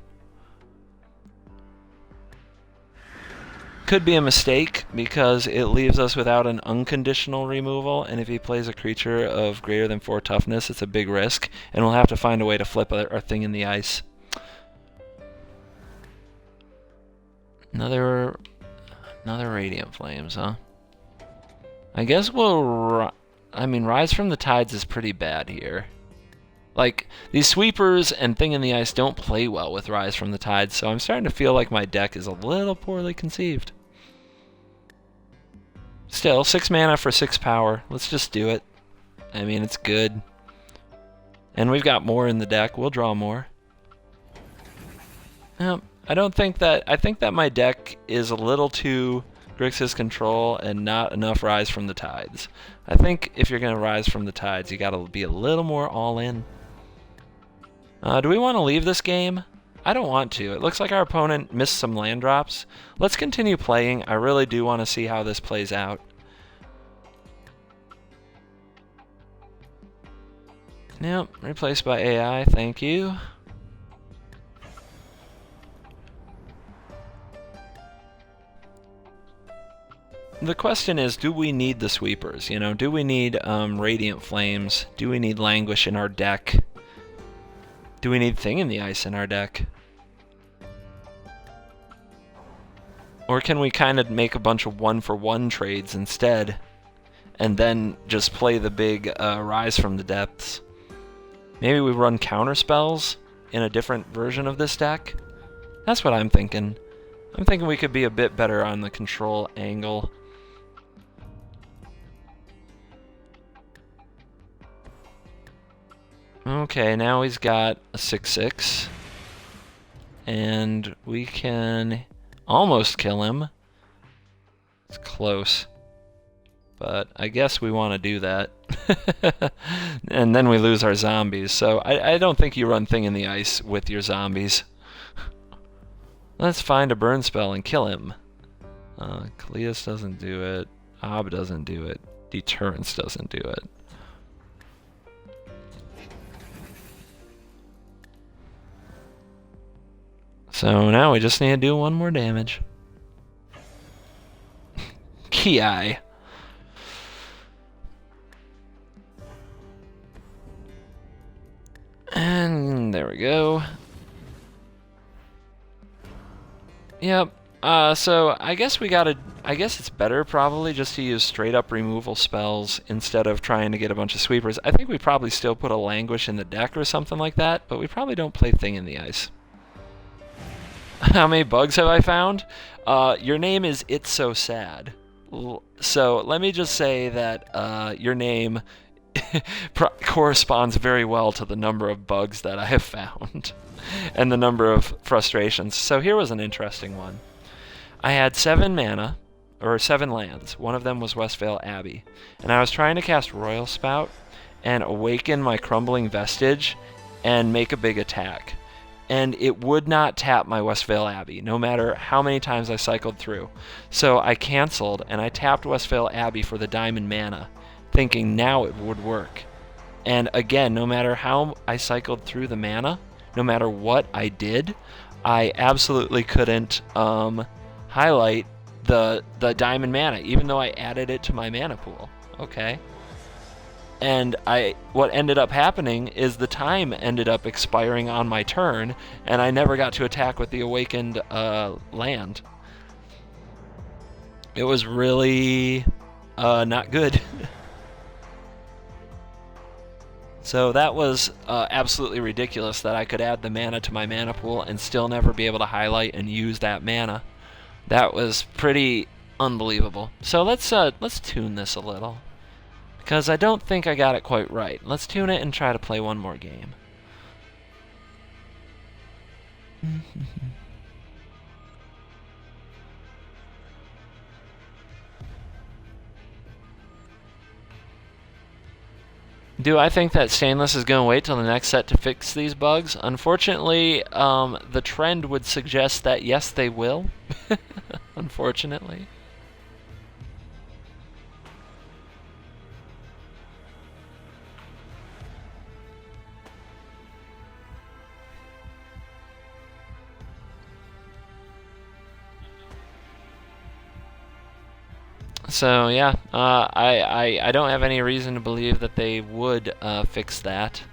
Could be a mistake, because it leaves us without an unconditional removal, and if he plays a creature of greater than 4 toughness, it's a big risk, and we'll have to find a way to flip our thing in the ice. Another Radiant Flames, huh? I guess we'll... I mean, Rise from the Tides is pretty bad here. Like, these sweepers and Thing in the Ice don't play well with Rise from the Tides, so I'm starting to feel like my deck is a little poorly conceived. Still, 6 mana for 6 power. Let's just do it. I mean, it's good. And we've got more in the deck. We'll draw more. I don't think that... I think that my deck is a little too Grixis control and not enough Rise from the Tides. I think if you're going to Rise from the Tides, you got to be a little more all-in. Do we want to leave this game? I don't want to. It looks like our opponent missed some land drops. Let's continue playing. I really do want to see how this plays out. Yep, replaced by AI. Thank you. The question is, do we need the sweepers? You know, do we need Radiant Flames? Do we need Languish in our deck? Do we need Thing in the Ice in our deck? Or can we kind of make a bunch of 1-for-1 trades instead, and then just play the big Rise from the Depths? Maybe we run counter spells in a different version of this deck? That's what I'm thinking. I'm thinking we could be a bit better on the control angle. Okay, now he's got a 6/6, and we can almost kill him. It's close, but I guess we want to do that. And then we lose our zombies, so I don't think you run Thing in the Ice with your zombies. Let's find a burn spell and kill him. Kalias doesn't do it, Ob doesn't do it, Deterrence doesn't do it. So now we just need to do 1 more damage. Ki. And there we go. Yep. So I guess I guess it's better probably just to use straight up removal spells instead of trying to get a bunch of sweepers. I think we probably still put a Languish in the deck or something like that, but we probably don't play Thing in the Ice. How many bugs have I found? Your name is It's So Sad. So let me just say that your name corresponds very well to the number of bugs that I have found and the number of frustrations. So here was an interesting one. I had 7 mana, or 7 lands. One of them was Westvale Abbey. And I was trying to cast Royal Spout and awaken my Crumbling Vestige and make a big attack. And it would not tap my Westvale Abbey, no matter how many times I cycled through. So I canceled, and I tapped Westvale Abbey for the diamond mana, thinking now it would work. And again, no matter how I cycled through the mana, no matter what I did, I absolutely couldn't highlight the diamond mana, even though I added it to my mana pool. Okay. And what ended up happening is the time ended up expiring on my turn, and I never got to attack with the awakened land. It was really not good. So that was absolutely ridiculous that I could add the mana to my mana pool and still never be able to highlight and use that mana. That was pretty unbelievable. So let's tune this a little, because I don't think I got it quite right. Let's tune it and try to play one more game. Do I think that Stainless is going to wait till the next set to fix these bugs? Unfortunately, the trend would suggest that yes, they will. Unfortunately. So yeah, I don't have any reason to believe that they would fix that.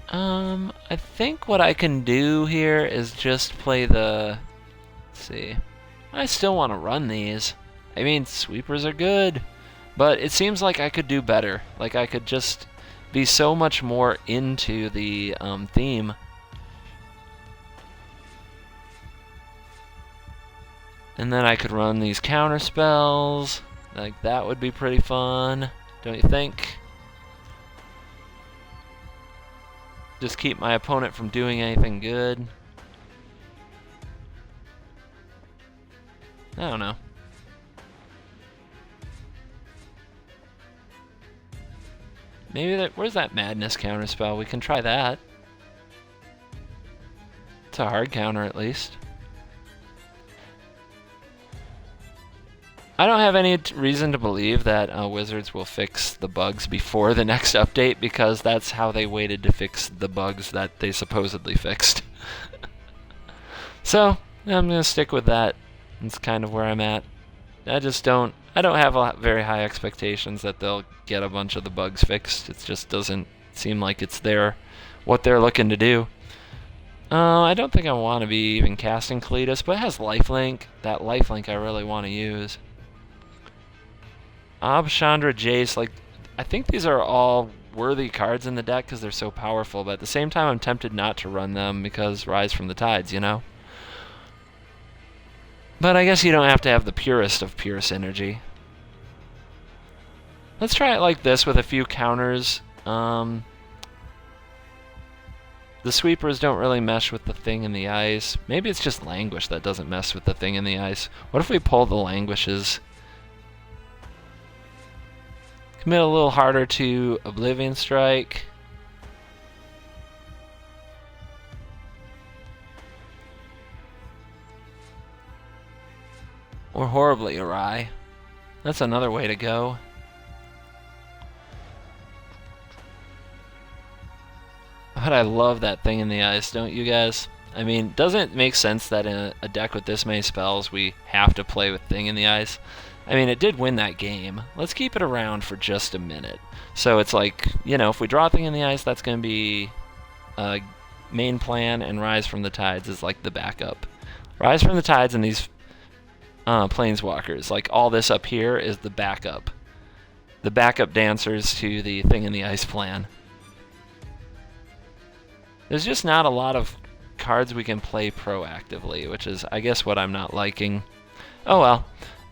I think what I can do here is just play the. Let's see, I still want to run these. I mean, sweepers are good, but it seems like I could do better. Like I could just be so much more into the theme. And then I could run these counter spells. Like, that would be pretty fun, don't you think? Just keep my opponent from doing anything good. I don't know. Maybe that. Where's that madness counter spell? We can try that. It's a hard counter at least. I don't have any reason to believe that Wizards will fix the bugs before the next update, because that's how they waited to fix the bugs that they supposedly fixed. So, I'm going to stick with that. That's kind of where I'm at. I don't have very high expectations that they'll get a bunch of the bugs fixed. It just doesn't seem like it's what they're looking to do. I don't think I want to be even casting Cletus, but it has lifelink. That lifelink I really want to use. Chandra, Jace, like, I think these are all worthy cards in the deck because they're so powerful, but at the same time I'm tempted not to run them because Rise from the Tides, you know? But I guess you don't have to have the purest of pure synergy. Let's try it like this with a few counters. The sweepers don't really mesh with the thing in the ice. Maybe it's just Languish that doesn't mess with the thing in the ice. What if we pull the Languishes? Commit a little harder to Oblivion Strike. Or horribly awry. That's another way to go. But I love that thing in the ice, don't you guys? I mean, doesn't it make sense that in a deck with this many spells we have to play with Thing in the Ice? I mean, it did win that game. Let's keep it around for just a minute. So it's like, you know, if we draw Thing in the Ice, that's going to be main plan, and Rise from the Tides is like the backup. Rise from the Tides and these Planeswalkers, like all this up here is the backup. The backup dancers to the Thing in the Ice plan. There's just not a lot of cards we can play proactively, which is, I guess, what I'm not liking. Oh well.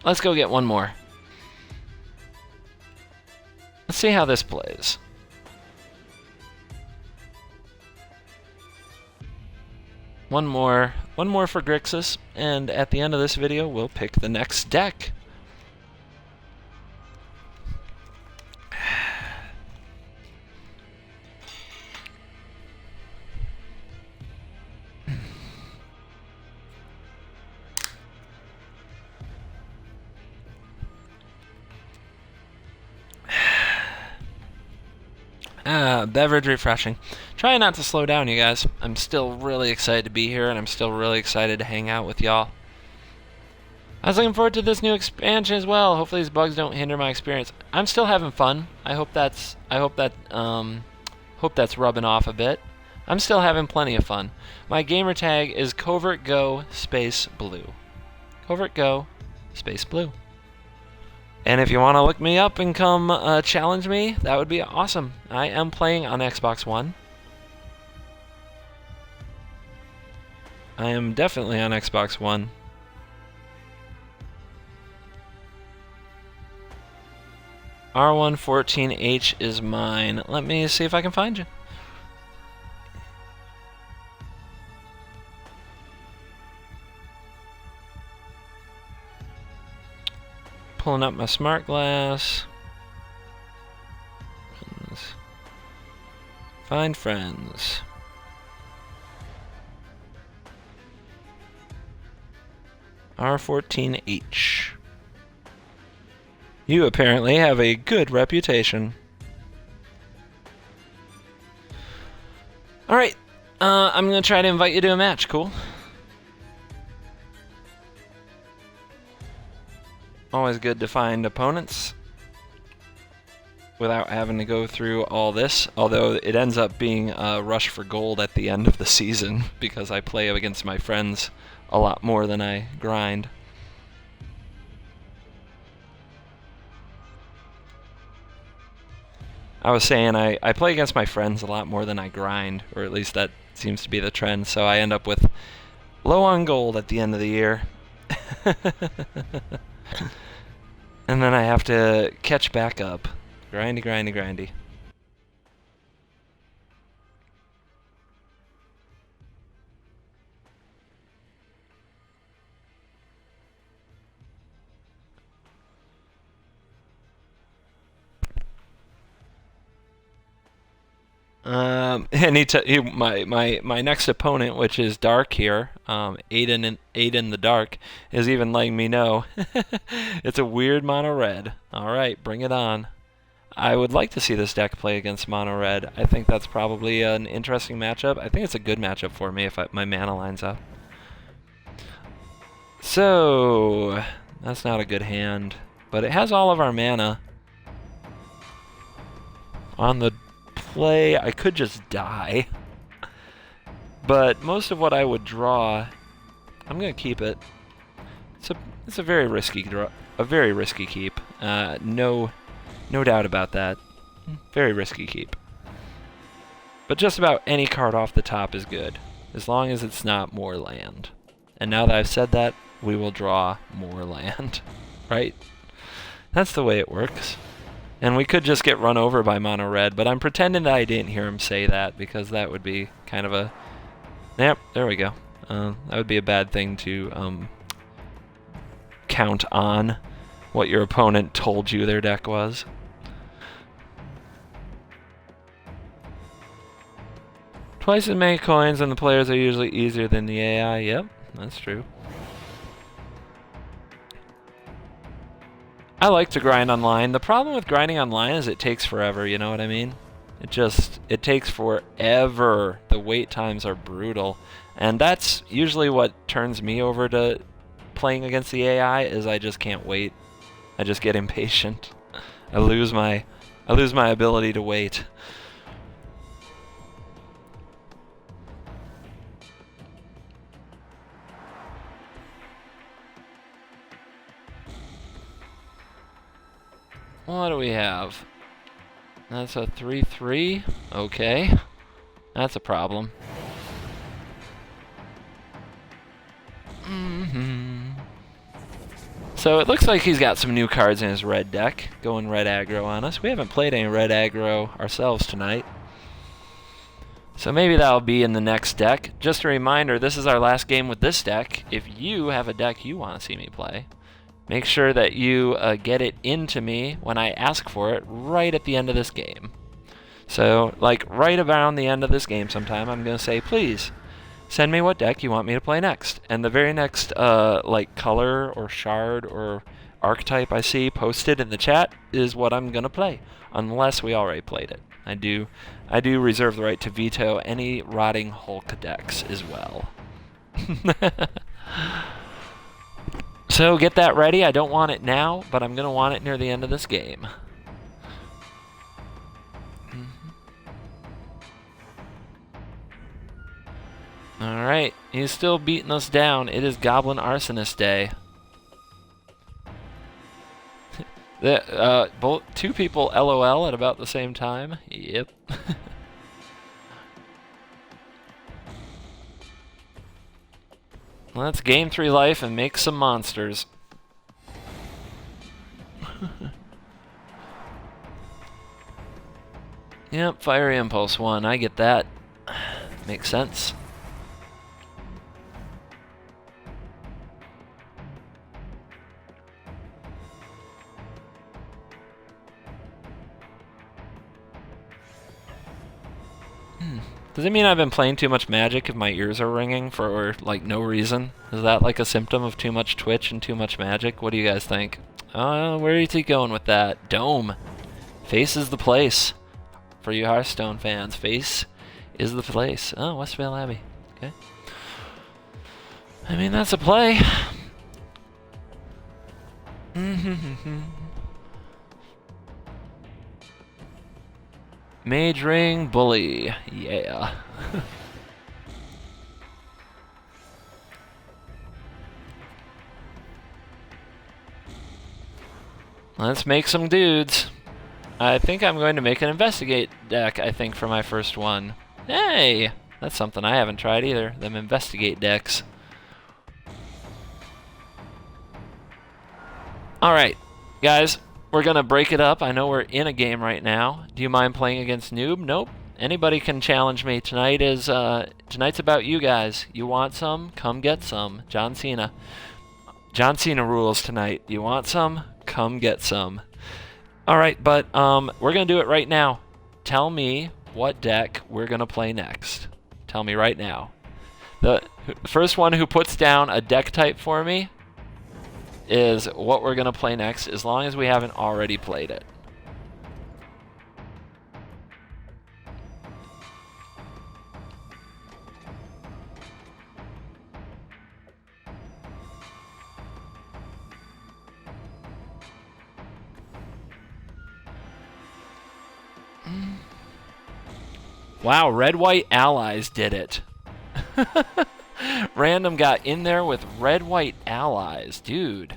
Let's go get one more. Let's see how this plays. One more for Grixis, and at the end of this video, we'll pick the next deck. Beverage refreshing. Trying not to slow down, you guys. I'm still really excited to be here, and I'm still really excited to hang out with y'all. I was looking forward to this new expansion as well. Hopefully these bugs don't hinder my experience. I'm still having fun. I hope that's rubbing off a bit. I'm still having plenty of fun. My gamer tag is CovertGo Space Blue. CovertGo Space Blue. And if you want to look me up and come challenge me, that would be awesome. I am playing on Xbox One. I am definitely on Xbox One. R114H is mine. Let me see if I can find you. Pulling up my smart glass. Find friends. R14H. You apparently have a good reputation. Alright, I'm gonna try to invite you to a match, cool? Always good to find opponents without having to go through all this, although it ends up being a rush for gold at the end of the season because I play against my friends a lot more than I grind. I was saying I play against my friends a lot more than I grind, or at least that seems to be the trend, so I end up with low on gold at the end of the year. And then I have to catch back up. Grindy, grindy, grindy. My next opponent, which is Dark here, Aiden the Dark, is even letting me know it's a weird mono red. All right, bring it on. I would like to see this deck play against mono red. I think that's probably an interesting matchup. I think it's a good matchup for me if my mana lines up. So that's not a good hand, but it has all of our mana. On the play, I could just die, but most of what I would draw, I'm gonna keep it. It's a very risky draw, a very risky keep. No doubt about that. Very risky keep. But just about any card off the top is good, as long as it's not more land. And now that I've said that, we will draw more land, right? That's the way it works. And we could just get run over by mono red, but I'm pretending that I didn't hear him say that, because that would be kind of a... Yep, there we go. That would be a bad thing to count on what your opponent told you their deck was. Twice as many coins and the players are usually easier than the AI. Yep, that's true. I like to grind online. The problem with grinding online is it takes forever, you know what I mean? It takes forever. The wait times are brutal. And that's usually what turns me over to playing against the AI, is I just can't wait. I just get impatient. I lose my ability to wait. What do we have? That's a 3/3. Okay. That's a problem. So it looks like he's got some new cards in his red deck, going red aggro on us. We haven't played any red aggro ourselves tonight, so maybe that'll be in the next deck. Just a reminder, this is our last game with this deck. If you have a deck you want to see me play, make sure that you get it into me when I ask for it right at the end of this game. So, like, right around the end of this game sometime, I'm going to say, please, send me what deck you want me to play next. And the very next, like, color or shard or archetype I see posted in the chat is what I'm going to play, unless we already played it. I do reserve the right to veto any Rotting Hulk decks as well. So get that ready. I don't want it now, but I'm going to want it near the end of this game. Alright, he's still beating us down. It is Goblin Arsonist Day. Two people LOL at about the same time. Yep. Let's game 3 life and make some monsters. Yep, Fiery Impulse 1. I get that. Makes sense. Does it mean I've been playing too much Magic if my ears are ringing for, like, no reason? Is that, like, a symptom of too much Twitch and too much Magic? What do you guys think? Where is he going with that? Dome. Face is the place. For you Hearthstone fans, Face is the place. Oh, Westvale Abbey. Okay. I mean, that's a play. Mage Ring Bully. Yeah. Let's make some dudes. I think I'm going to make an Investigate deck, I think, for my first one. Hey! That's something I haven't tried either, them Investigate decks. Alright, guys, we're gonna break it up. I know we're in a game right now. Do you mind playing against Noob? Nope. Anybody can challenge me. Tonight's about you guys. You want some? Come get some. John Cena. John Cena rules tonight. You want some? Come get some. Alright, but we're gonna do it right now. Tell me what deck we're gonna play next. Tell me right now. The first one who puts down a deck type for me is what we're gonna play next, as long as we haven't already played it. Wow, Red-White Allies did it. Random got in there with Red-White Allies. Dude,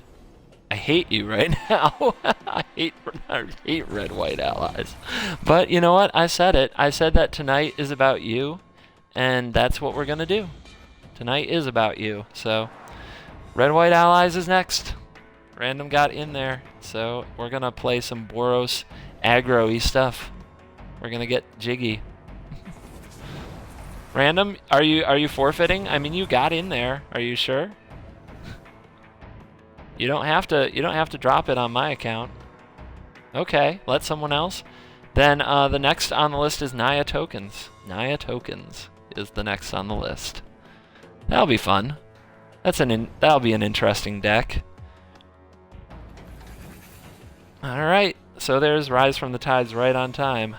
I hate you right now. I hate Red-White Allies. But you know what? I said it. I said that tonight is about you, and that's what we're going to do. Tonight is about you. So, Red-White Allies is next. Random got in there. So, we're going to play some Boros aggro-y stuff. We're going to get jiggy. Random, are you forfeiting? I mean, you got in there. Are you sure? You don't have to drop it on my account. Okay, let someone else. Then the next on the list is Naya Tokens. Naya Tokens is the next on the list. That'll be fun. That'll be an interesting deck. All right, so there's Rise from the Tides right on time.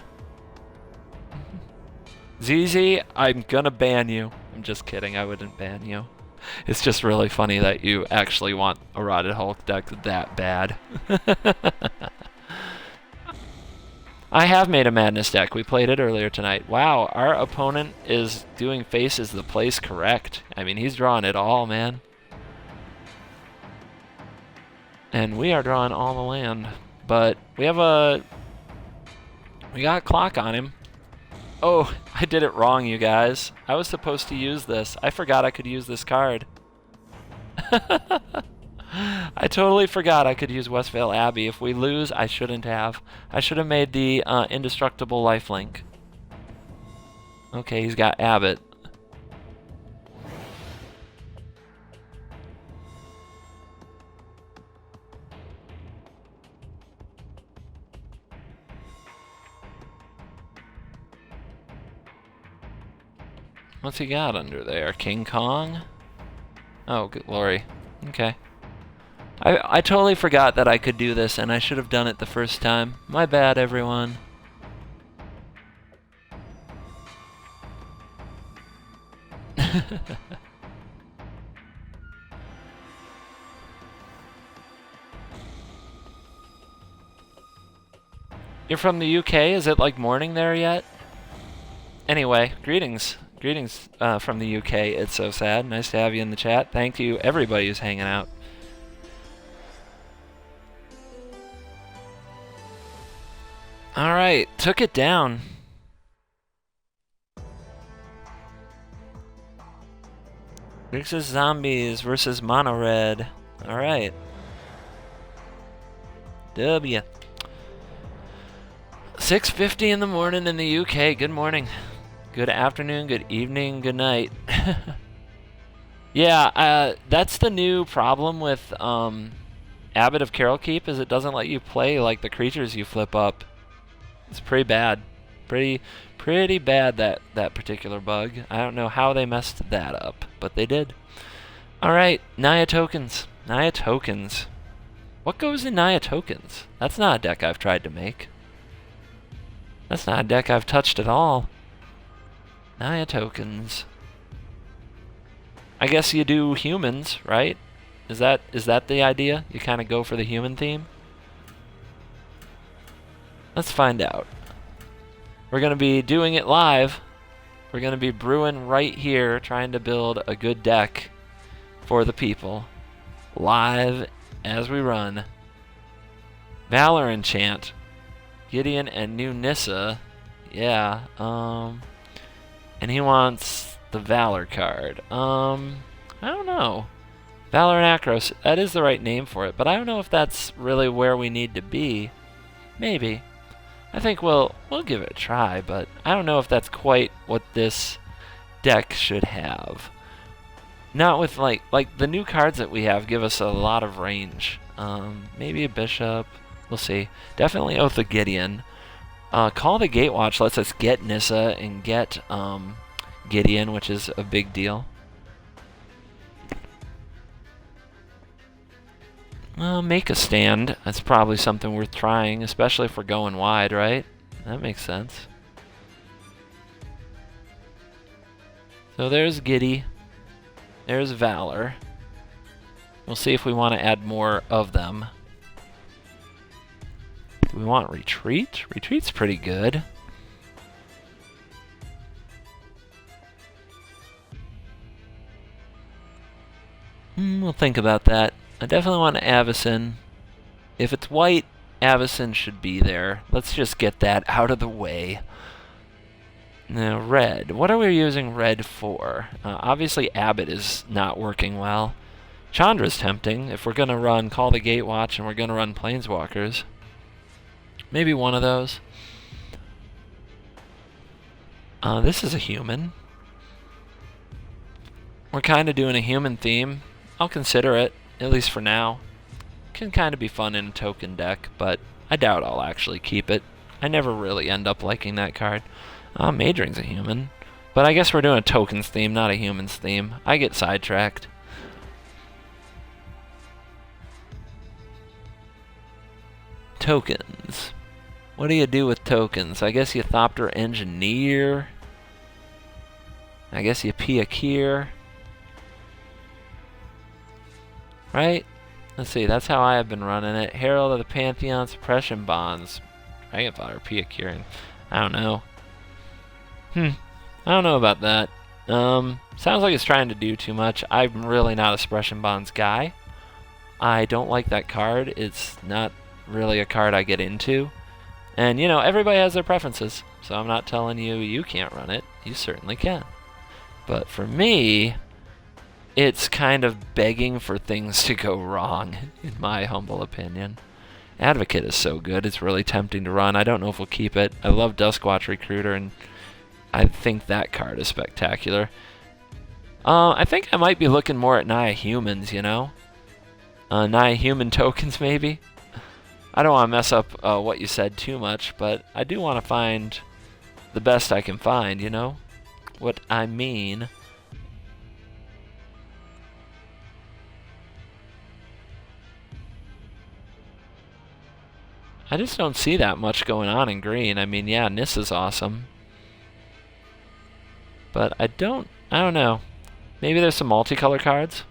ZZ, I'm gonna ban you. I'm just kidding, I wouldn't ban you. It's just really funny that you actually want a Rotted Hulk deck that bad. I have made a Madness deck. We played it earlier tonight. Wow, our opponent is doing Face is the place correct. I mean, he's drawing it all, man. And we are drawing all the land. But we got clock on him. Oh, I did it wrong, you guys. I was supposed to use this. I forgot I could use this card. I totally forgot I could use Westvale Abbey. If we lose, I shouldn't have. I should have made the indestructible lifelink. Okay, he's got Abbott. What's he got under there? King Kong? Oh, good glory. Okay. I totally forgot that I could do this, and I should have done it the first time. My bad, everyone. You're from the UK? Is it like morning there yet? Anyway, greetings. Greetings from the UK. It's so sad. Nice to have you in the chat. Thank you, everybody who's hanging out. Alright, took it down. Grixis Zombies versus Mono Red. Alright. W. 6:50 in the morning in the UK. Good morning. Good afternoon, good evening, good night. Yeah, that's the new problem with Abbot of Carol Keep, is it doesn't let you play like the creatures you flip up. It's pretty bad. Pretty bad, that particular bug. I don't know how they messed that up, but they did. Alright, Naya tokens. Naya tokens. What goes in Naya tokens? That's not a deck I've tried to make. That's not a deck I've touched at all. Naya tokens. I guess you do humans, right? Is that the idea? You kind of go for the human theme? Let's find out. We're going to be doing it live. We're going to be brewing right here, trying to build a good deck for the people. Live as we run. Valor Enchant. Gideon and new Nissa. Yeah, and he wants the Valor card. I don't know. Valor and Akros, that is the right name for it, but I don't know if that's really where we need to be. Maybe. I think we'll give it a try, but I don't know if that's quite what this deck should have. Not with like the new cards that we have give us a lot of range. Maybe a Bishop. We'll see. Definitely Oath of Gideon. Call the Gatewatch lets us get Nissa and get Gideon, which is a big deal. Make a stand. That's probably something worth trying, especially if we're going wide, right? That makes sense. So there's Giddy. There's Valor. We'll see if we want to add more of them. Do we want Retreat? Retreat's pretty good. We'll think about that. I definitely want Avacyn. If it's white, Avacyn should be there. Let's just get that out of the way. Now, red. What are we using red for? Obviously, Abbott is not working well. Chandra's tempting if we're going to run Call the Gatewatch and we're going to run Planeswalkers. Maybe one of those. This is a human. We're kind of doing a human theme. I'll consider it. At least for now. Can kind of be fun in a token deck, but I doubt I'll actually keep it. I never really end up liking that card. Majoring's a human. But I guess we're doing a tokens theme, not a humans theme. I get sidetracked. Tokens. What do you do with tokens? I guess you Thopter Engineer. I guess you Piakir. Right? Let's see, that's how I have been running it. Herald of the Pantheon, Suppression Bonds. Dragonfire, Piakir. I don't know. I don't know about that. Sounds like it's trying to do too much. I'm really not a Suppression Bonds guy. I don't like that card. It's not really a card I get into. And, you know, everybody has their preferences. So I'm not telling you you can't run it. You certainly can. But for me, it's kind of begging for things to go wrong, in my humble opinion. Advocate is so good, it's really tempting to run. I don't know if we'll keep it. I love Duskwatch Recruiter, and I think that card is spectacular. I think I might be looking more at Naya Humans, you know? Naya Human tokens, maybe? I don't want to mess up what you said too much, but I do want to find the best I can find, you know? What I mean... I just don't see that much going on in green. I mean, yeah, Nissa's awesome. But I don't know. Maybe there's some multicolor cards?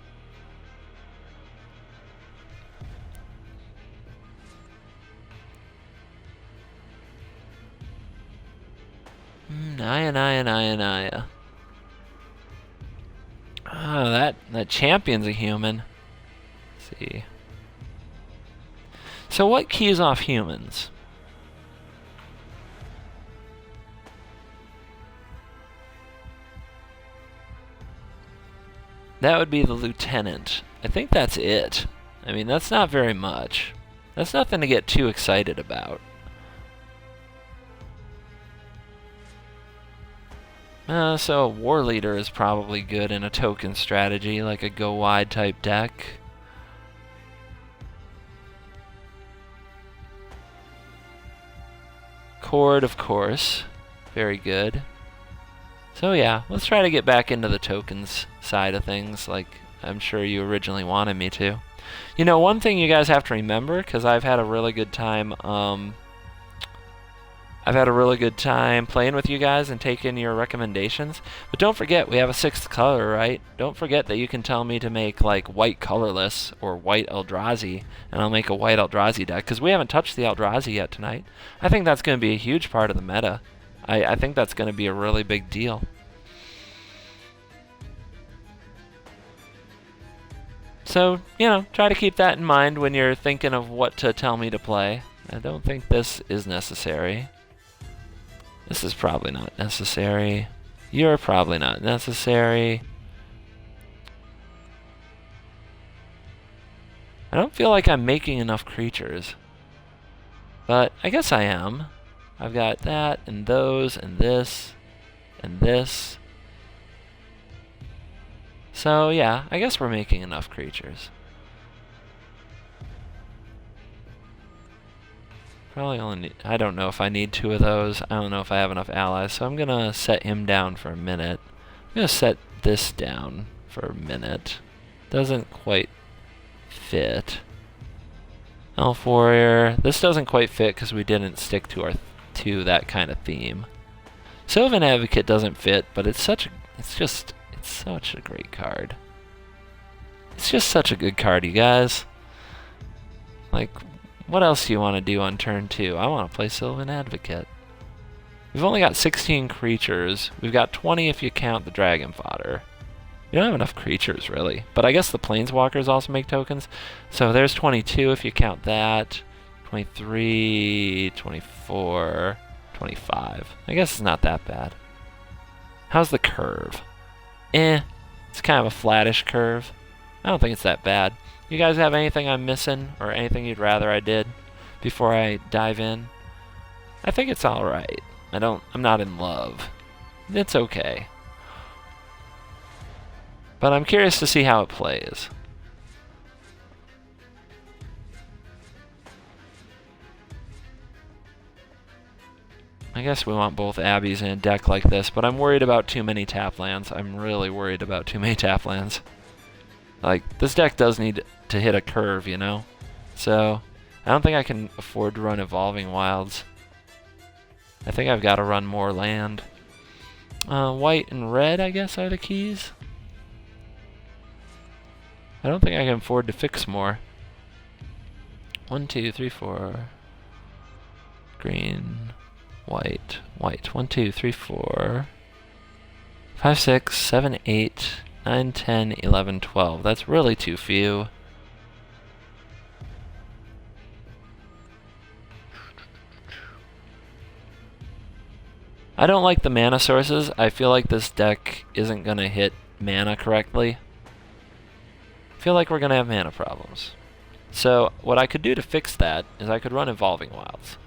Naya. Oh, that champion's a human. Let's see. So what keys off humans? That would be the lieutenant. I think that's it. I mean, that's not very much. That's nothing to get too excited about. So a war leader is probably good in a token strategy, like a go wide type deck. Chord, of course. Very good. So yeah, let's try to get back into the tokens side of things like I'm sure you originally wanted me to. You know, one thing you guys have to remember, because I've had a really good time playing with you guys and taking your recommendations. But don't forget, we have a 6th color, right? Don't forget that you can tell me to make like white colorless or white Eldrazi, and I'll make a white Eldrazi deck, because we haven't touched the Eldrazi yet tonight. I think that's going to be a huge part of the meta. I think that's going to be a really big deal. So, you know, try to keep that in mind when you're thinking of what to tell me to play. I don't think this is necessary. This is probably not necessary. You're probably not necessary. I don't feel like I'm making enough creatures. But I guess I am. I've got that, and those, and this, and this. So yeah, I guess we're making enough creatures. Probably only need, I don't know if I need 2 of those. I don't know if I have enough allies, so I'm gonna set him down for a minute. I'm gonna set this down for a minute. Doesn't quite fit. Elf Warrior. This doesn't quite fit because we didn't stick to that kind of theme. Sylvan Advocate doesn't fit, but it's such a great card. It's just such a good card, you guys. Like, what else do you want to do on turn 2? I want to play Sylvan Advocate. We've only got 16 creatures. We've got 20 if you count the dragon fodder. We don't have enough creatures, really. But I guess the planeswalkers also make tokens. So there's 22 if you count that. 23, 24, 25. I guess it's not that bad. How's the curve? It's kind of a flattish curve. I don't think it's that bad. You guys have anything I'm missing or anything you'd rather I did before I dive in? I think it's alright. I'm not in love. It's okay. But I'm curious to see how it plays. I guess we want both Abbeys in a deck like this, but I'm worried about too many tap lands. I'm really worried about too many tap lands. Like, this deck does need to hit a curve, you know? So, I don't think I can afford to run Evolving Wilds. I think I've got to run more land. White and red, I guess, are the keys. I don't think I can afford to fix more. 1, 2, 3, 4. Green, white, white. 1, 2, 3, 4. 5, 6, 7, 8, 9, 10, 11, 12. That's really too few. I don't like the mana sources. I feel like this deck isn't going to hit mana correctly. I feel like we're going to have mana problems. So what I could do to fix that is I could run Evolving Wilds.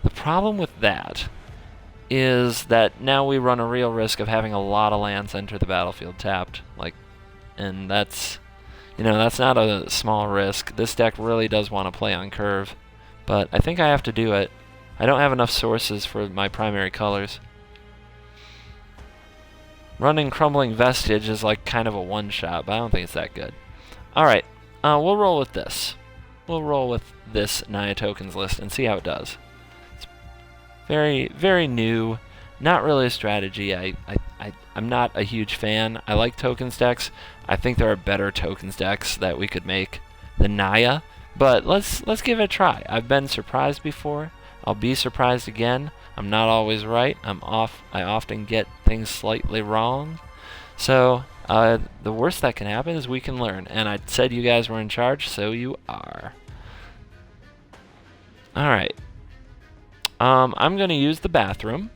The problem with that is that now we run a real risk of having a lot of lands enter the battlefield tapped. And that's, that's not a small risk. This deck really does want to play on curve. But I think I have to do it. I don't have enough sources for my primary colors. Running Crumbling Vestige is like kind of a one-shot, but I don't think it's that good. Alright, we'll roll with this. We'll roll with this Naya Tokens list and see how it does. It's very, very new. Not really a strategy. I'm not a huge fan. I like tokens decks. I think there are better tokens decks that we could make than Naya. But let's give it a try. I've been surprised before. I'll be surprised again. I'm not always right. I often get things slightly wrong. So the worst that can happen is we can learn. And I said you guys were in charge, so you are. Alright. I'm going to use the bathroom.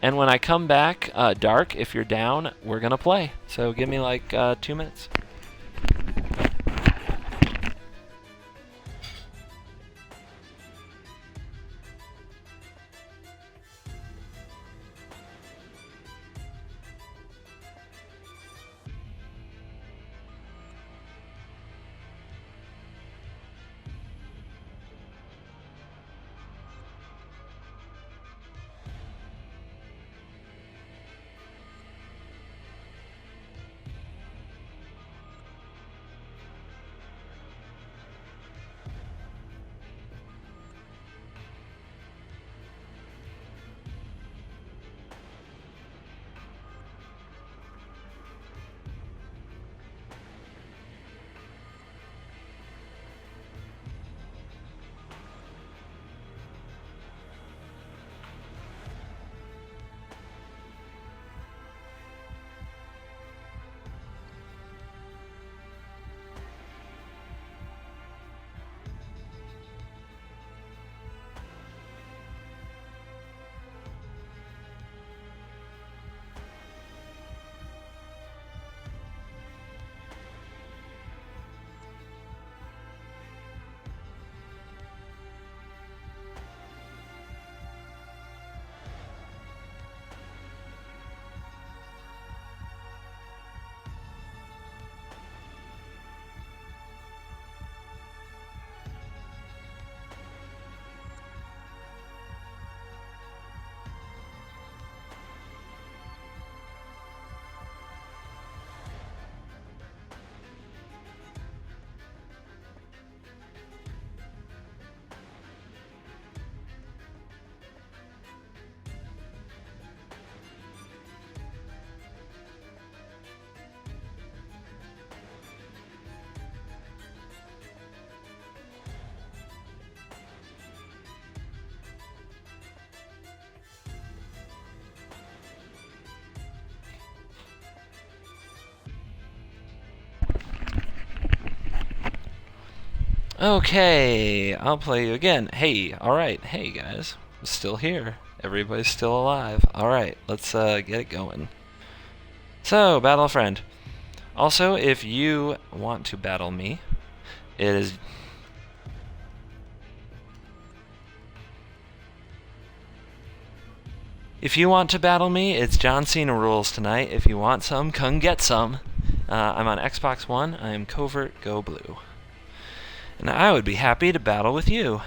And when I come back, Dark, if you're down, we're going to play. So give me like 2 minutes. Okay, I'll play you again. Hey, alright. Hey, guys. I'm still here. Everybody's still alive. Alright, let's get it going. So, battle a friend. Also, if you want to battle me, it is... If you want to battle me, it's John Cena rules tonight. If you want some, come get some. I'm on Xbox One. I am Covert Go Blue. And I would be happy to battle with you.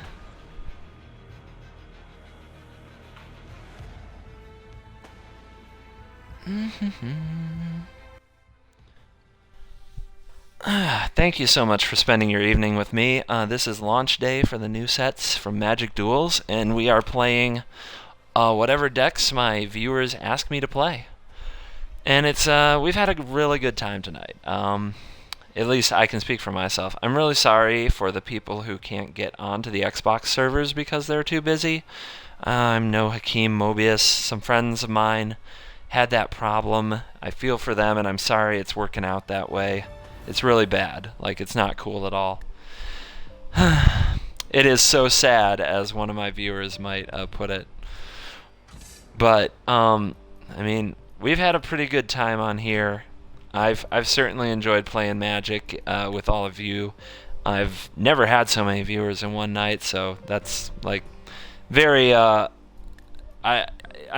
Thank you so much for spending your evening with me. This is launch day for the new sets from Magic Duels, and we are playing whatever decks my viewers ask me to play. And it's we've had a really good time tonight. At least I can speak for myself. I'm really sorry for the people who can't get onto the Xbox servers because they're too busy. I'm no Hakeem Mobius. Some friends of mine had that problem. I feel for them, and I'm sorry it's working out that way. It's really bad. Like, it's not cool at all. It is so sad, as one of my viewers might put it. But, I mean, we've had a pretty good time on here. I've certainly enjoyed playing Magic with all of you. I've never had so many viewers in one night, so that's like very I'm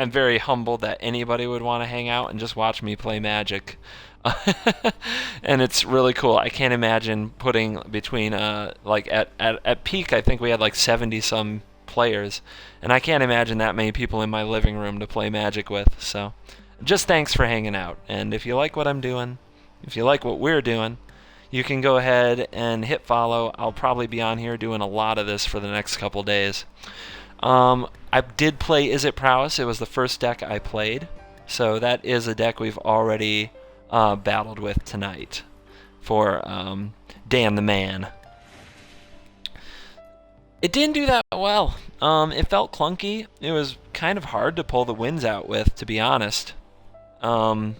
very humbled that anybody would want to hang out and just watch me play Magic. And it's really cool. I can't imagine putting between like at peak I think we had like 70 some players, and I can't imagine that many people in my living room to play Magic with. So just thanks for hanging out, and if you like what I'm doing, if you like what we're doing, you can go ahead and hit follow. I'll probably be on here doing a lot of this for the next couple days. I did play Is It Prowess. It was the first deck I played, so that is a deck we've already battled with tonight for Dan the Man. It didn't do that well. It felt clunky. It was kind of hard to pull the wins out with, to be honest. I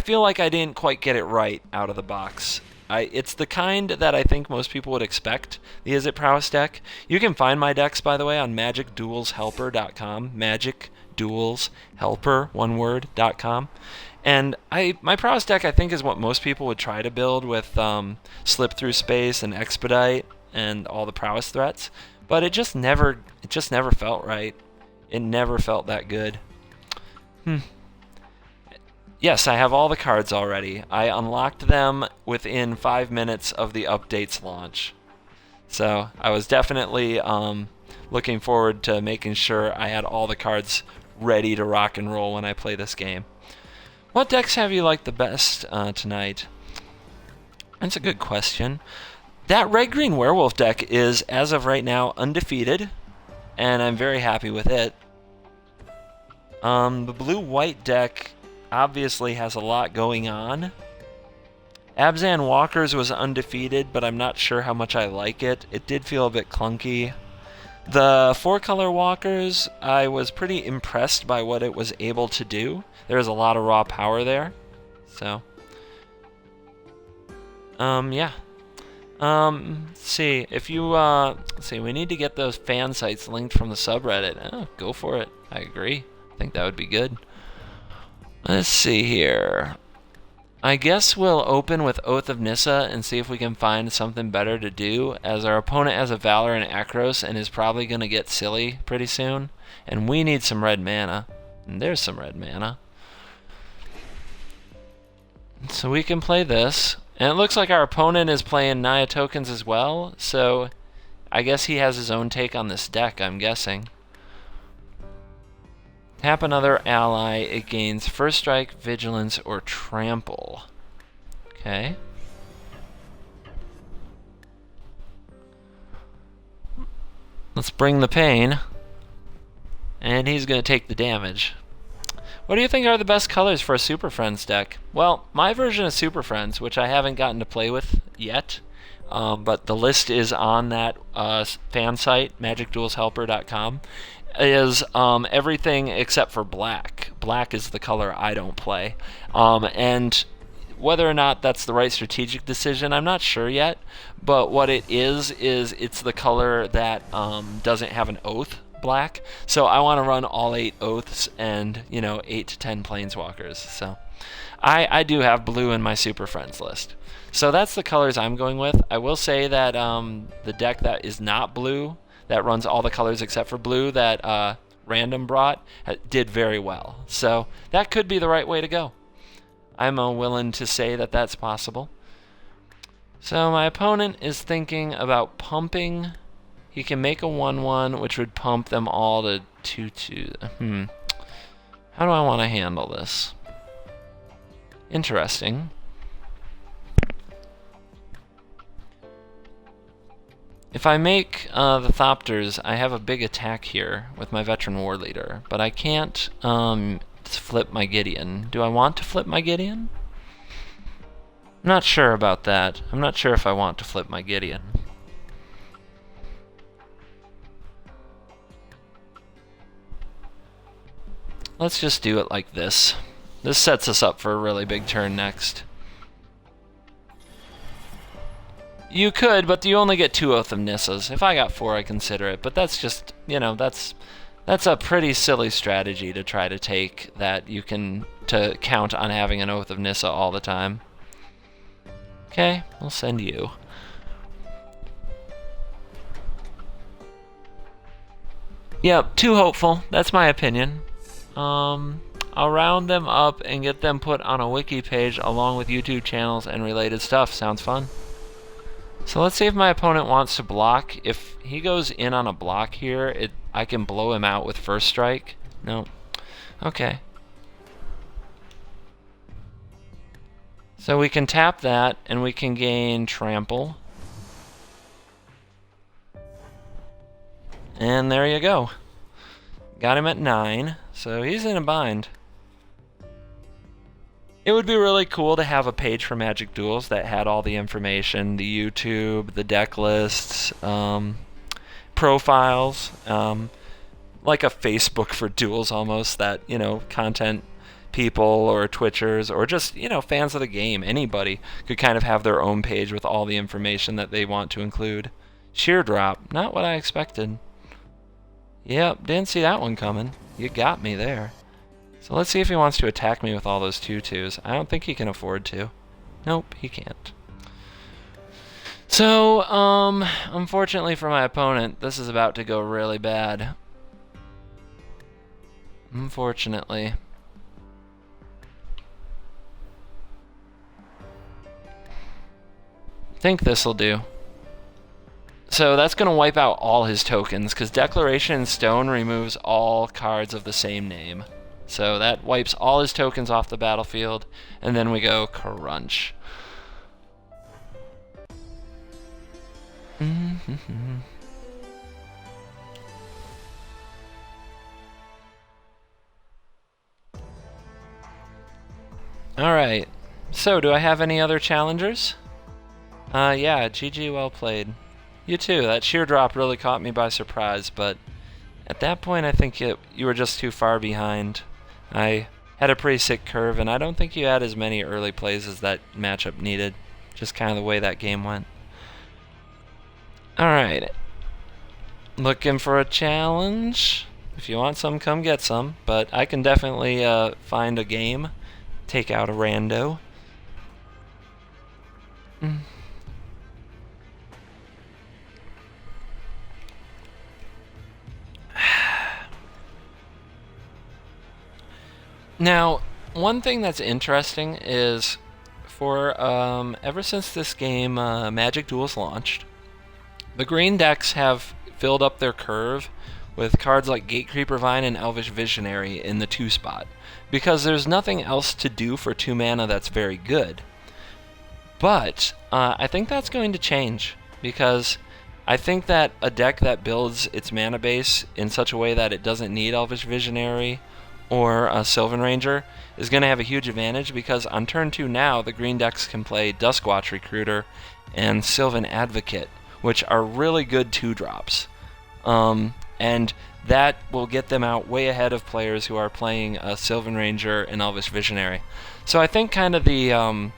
feel like I didn't quite get it right out of the box. It's the kind that I think most people would expect, the Is It Prowess deck. You can find my decks, by the way, on magicduelshelper.com, magicduelshelper, one word.com. And my Prowess deck, I think, is what most people would try to build with Slip Through Space and Expedite and all the Prowess threats. But it just never felt right. It never felt that good. Yes, I have all the cards already. I unlocked them within 5 minutes of the update's launch. So I was definitely looking forward to making sure I had all the cards ready to rock and roll when I play this game. What decks have you liked the best tonight? That's a good question. That Red-Green Werewolf deck is, as of right now, undefeated, and I'm very happy with it. The Blue-White deck obviously has a lot going on. Abzan Walkers was undefeated, but I'm not sure how much I like it. It did feel a bit clunky. The 4-color Walkers, I was pretty impressed by what it was able to do. There's a lot of raw power there. So, yeah. Let's see. If you, let's see, we need to get those fan sites linked from the subreddit. Oh, go for it. I agree. I think that would be good. Let's see here. I guess we'll open with Oath of Nissa and see if we can find something better to do, as our opponent has a Valor and Akros and is probably going to get silly pretty soon. And we need some red mana. And there's some red mana. So we can play this. And it looks like our opponent is playing Naya tokens as well, so I guess he has his own take on this deck, I'm guessing. Tap another ally, it gains First Strike, Vigilance, or Trample. Okay. Let's bring the pain. And he's going to take the damage. What do you think are the best colors for a Super Friends deck? Well, my version of Super Friends, which I haven't gotten to play with yet, but the list is on that fan site, magicduelshelper.com, is everything except for black. Black is the color I don't play. And whether or not that's the right strategic decision, I'm not sure yet. But what it is it's the color that doesn't have an oath, black. So I want to run all 8 oaths and 8 to 10 planeswalkers. So I do have blue in my Super Friends list. So that's the colors I'm going with. I will say that the deck that is not blue, that runs all the colors except for blue, that Random brought, did very well. So that could be the right way to go. I'm willing to say that that's possible. So my opponent is thinking about pumping. He can make a 1/1, which would pump them all to 2/2. How do I want to handle this? Interesting. If I make the Thopters, I have a big attack here with my Veteran War Leader, but I can't flip my Gideon. Do I want to flip my Gideon? I'm not sure about that. I'm not sure if I want to flip my Gideon. Let's just do it like this. This sets us up for a really big turn next. You could, but you only get 2 Oath of Nissas. If I got 4, I'd consider it, but that's just, that's a pretty silly strategy to try to take, that you can to count on having an Oath of Nissa all the time. Okay, we'll send you. Yep, too hopeful. That's my opinion. I'll round them up and get them put on a wiki page along with YouTube channels and related stuff. Sounds fun. So let's see if my opponent wants to block. If he goes in on a block here, I can blow him out with first strike. No. Okay. So we can tap that, and we can gain trample. And there you go. Got him at 9, so he's in a bind. It would be really cool to have a page for Magic Duels that had all the information, the YouTube, the deck lists, profiles, like a Facebook for Duels almost, that, content people or Twitchers or just, fans of the game, anybody could kind of have their own page with all the information that they want to include. Sheer drop, not what I expected. Yep, didn't see that one coming. You got me there. So let's see if he wants to attack me with all those 2/2s. I don't think he can afford to. Nope, he can't. So, unfortunately for my opponent, this is about to go really bad. Unfortunately. Think this'll do. So that's going to wipe out all his tokens, because Declaration in Stone removes all cards of the same name. So that wipes all his tokens off the battlefield, and then we go crunch. Alright, so do I have any other challengers? Yeah, GG, well played. You too, that sheer drop really caught me by surprise, but at that point I think you were just too far behind. I had a pretty sick curve, and I don't think you had as many early plays as that matchup needed. Just kind of the way that game went. Alright. Looking for a challenge? If you want some, come get some. But I can definitely find a game. Take out a rando. Now, one thing that's interesting is for ever since this game Magic Duels launched, the green decks have filled up their curve with cards like Gatecreeper Vine and Elvish Visionary in the 2 spot, because there's nothing else to do for 2 mana that's very good. But I think that's going to change, because I think that a deck that builds its mana base in such a way that it doesn't need Elvish Visionary or a Sylvan Ranger is going to have a huge advantage, because on turn 2 now, the green decks can play Duskwatch Recruiter and Sylvan Advocate, which are really good 2-drops. And that will get them out way ahead of players who are playing a Sylvan Ranger and Elvish Visionary. So I think kind of the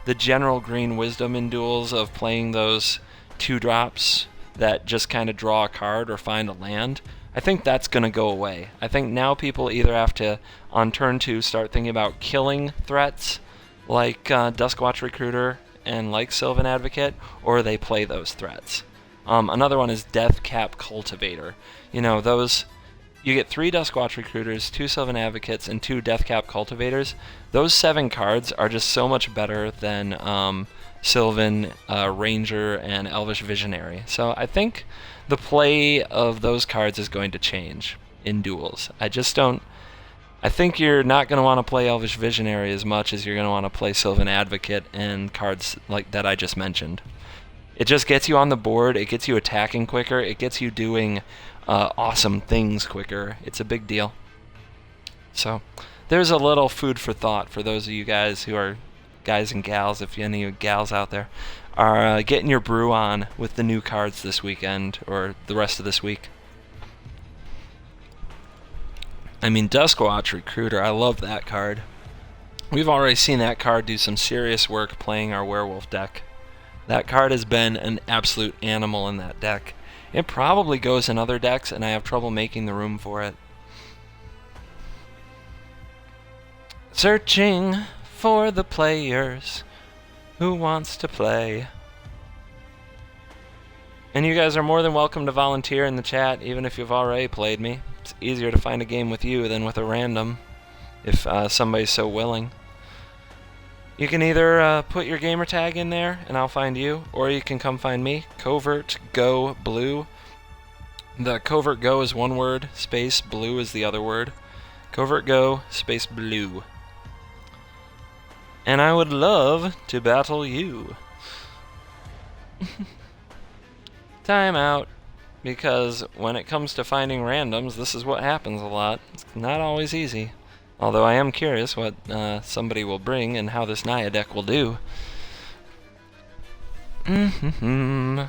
the general green wisdom in duels of playing those 2-drops that just kind of draw a card or find a land, I think that's going to go away. I think now people either have to, on turn 2, start thinking about killing threats like Duskwatch Recruiter and like Sylvan Advocate, or they play those threats. Another one is Deathcap Cultivator. You know, those, you get 3 Duskwatch Recruiters, 2 Sylvan Advocates, and 2 Deathcap Cultivators. Those 7 cards are just so much better than Sylvan Ranger and Elvish Visionary. So I think the play of those cards is going to change in duels. I think you're not going to want to play Elvish Visionary as much as you're going to want to play Sylvan Advocate and cards like that I just mentioned. It just gets you on the board, it gets you attacking quicker, it gets you doing awesome things quicker. It's a big deal. So there's a little food for thought for those of you guys who are guys and gals, if any of you gals out there are getting your brew on with the new cards this weekend or the rest of this week. I mean, Duskwatch Recruiter, I love that card. We've already seen that card do some serious work playing our werewolf deck. That card has been an absolute animal in that deck. It probably goes in other decks, and I have trouble making the room for it. Searching for the players who wants to play. And you guys are more than welcome to volunteer in the chat, even if you've already played me. It's easier to find a game with you than with a random, if somebody's so willing. You can either put your gamer tag in there, and I'll find you, or you can come find me, Covert Go Blue. The Covert Go is one word, space blue is the other word. Covert Go, space blue. And I would love to battle you. Time out, because when it comes to finding randoms, this is what happens a lot. It's not always easy. Although I am curious what somebody will bring and how this Naya deck will do. I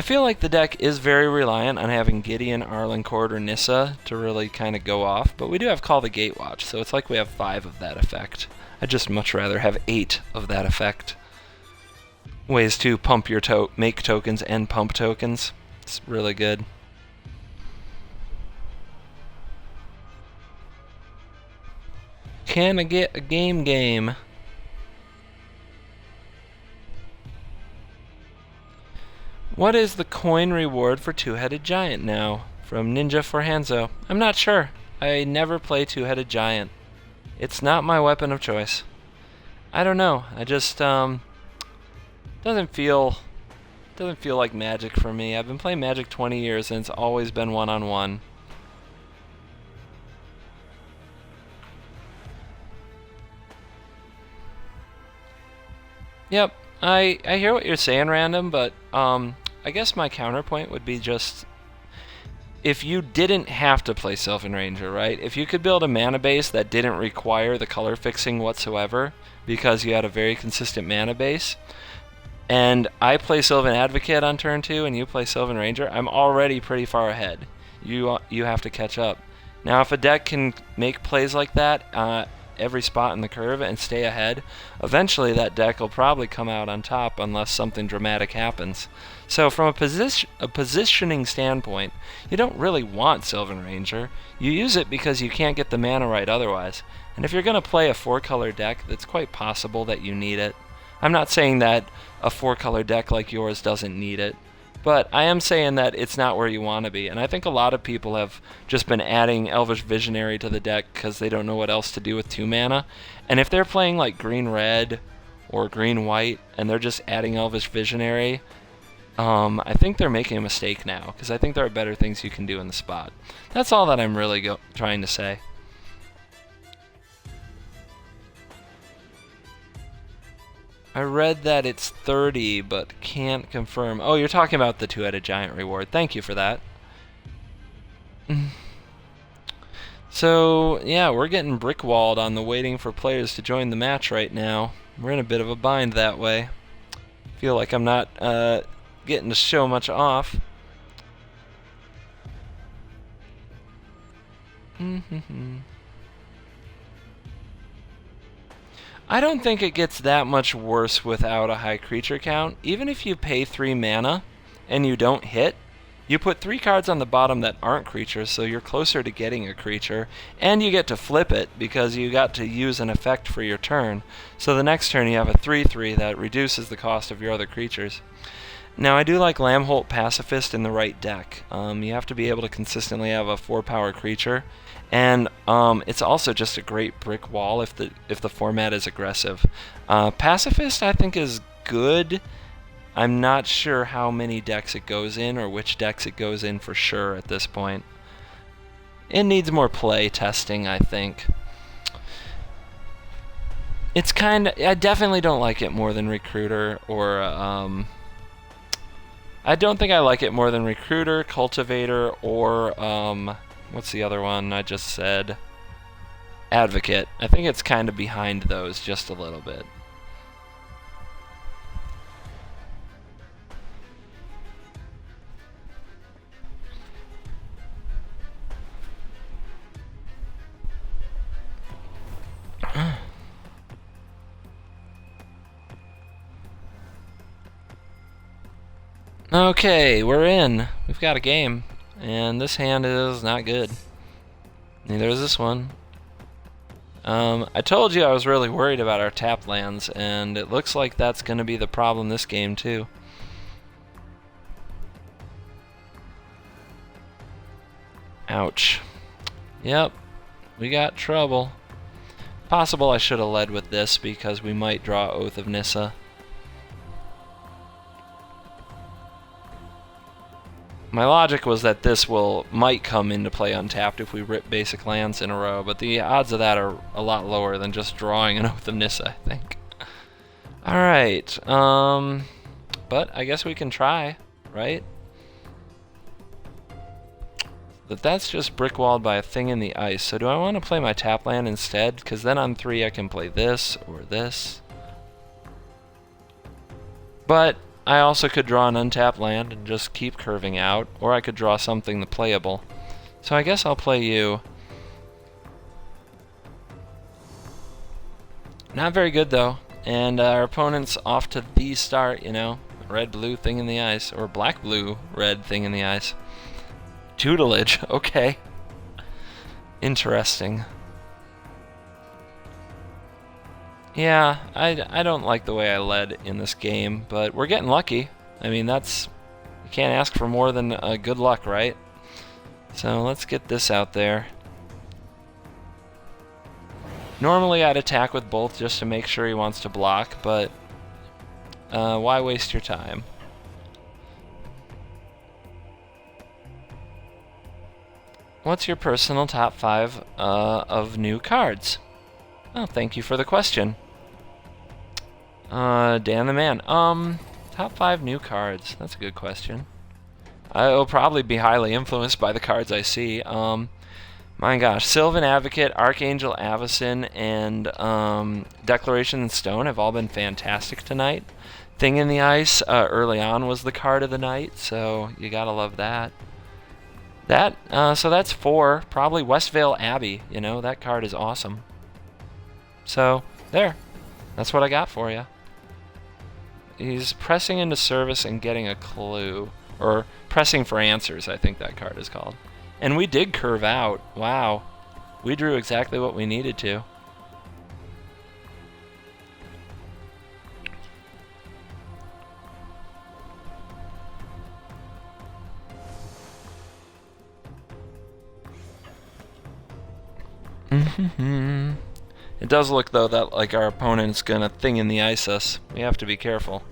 feel like the deck is very reliant on having Gideon, Arlencourt, or Nissa to really kind of go off, but we do have Call the Gatewatch, so it's like we have 5 of that effect. I'd just much rather have 8 of that effect. Ways to pump your make tokens and pump tokens. It's really good. Can I get a game? What is the coin reward for Two-Headed Giant now? From Ninja for Hanzo. I'm not sure. I never play Two-Headed Giant. It's not my weapon of choice. I don't know. I just doesn't feel like Magic for me. I've been playing Magic 20 years and it's always been one-on-one. Yep, I hear what you're saying, Random, but I guess my counterpoint would be just if you didn't have to play Sylvan Ranger, right? If you could build a mana base that didn't require the color fixing whatsoever because you had a very consistent mana base, and I play Sylvan Advocate on turn 2 and you play Sylvan Ranger, I'm already pretty far ahead. You have to catch up. Now, if a deck can make plays like that every spot in the curve and stay ahead, eventually that deck will probably come out on top unless something dramatic happens. So from a positioning standpoint, you don't really want Sylvan Ranger. You use it because you can't get the mana right otherwise. And if you're going to play a 4-color deck, it's quite possible that you need it. I'm not saying that a 4-color deck like yours doesn't need it, but I am saying that it's not where you want to be. And I think a lot of people have just been adding Elvish Visionary to the deck because they don't know what else to do with 2 mana. And if they're playing like green-red or green-white and they're just adding Elvish Visionary, I think they're making a mistake now, because I think there are better things you can do in the spot. That's all that I'm really trying to say. I read that it's 30, but can't confirm. Oh, you're talking about the Two-Headed Giant reward. Thank you for that. So, yeah, we're getting brickwalled on the waiting for players to join the match right now. We're in a bit of a bind that way. Feel like I'm not getting to show much off. I don't think it gets that much worse without a high creature count. Even if you pay 3 mana and you don't hit, you put 3 cards on the bottom that aren't creatures, so you're closer to getting a creature, and you get to flip it because you got to use an effect for your turn. So the next turn you have a 3/3 that reduces the cost of your other creatures. Now I do like Lambholt Pacifist in the right deck. You have to be able to consistently have a 4-power creature, and it's also just a great brick wall if the format is aggressive. Pacifist I think is good. I'm not sure how many decks it goes in or which decks it goes in for sure at this point. It needs more play testing, I think. It's I definitely don't like it more than Recruiter or I don't think I like it more than Recruiter, Cultivator, or what's the other one I just said? Advocate. I think it's kind of behind those just a little bit. Okay, we're in. We've got a game. And this hand is not good. Neither is this one. I told you I was really worried about our tap lands, and it looks like that's going to be the problem this game, too. Ouch. Yep, we got trouble. Possible I should have led with this because we might draw Oath of Nissa. My logic was that this might come into play untapped if we rip basic lands in a row, but the odds of that are a lot lower than just drawing an Oath of Nissa, I think. Alright, but I guess we can try, right? But that's just brickwalled by a Thing in the Ice, so do I want to play my tap land instead? Because then on 3 I can play this or this. But I also could draw an untapped land and just keep curving out, or I could draw something playable. So I guess I'll play you. Not very good though, and our opponent's off to the start, you know. Red-blue Thing in the Ice, or black-blue red Thing in the Ice. Tutelage, okay. Interesting. Yeah, I don't like the way I led in this game, but we're getting lucky. I mean, you can't ask for more than good luck, right? So let's get this out there. Normally I'd attack with both just to make sure he wants to block, but why waste your time? What's your personal top 5 of new cards? Oh, thank you for the question. Dan the Man. Top 5 new cards. That's a good question. It'll probably be highly influenced by the cards I see. My gosh, Sylvan Advocate, Archangel Avacyn, and Declaration in Stone have all been fantastic tonight. Thing in the Ice early on was the card of the night, so you gotta love that. So that's 4. Probably Westvale Abbey. You know, that card is awesome. So there, that's what I got for you. He's pressing into service and getting a clue, or pressing for answers, I think that card is called. And we did curve out. Wow, we drew exactly what we needed to. It does look, though, that like our opponent's gonna Thing in the Ice us. We have to be careful.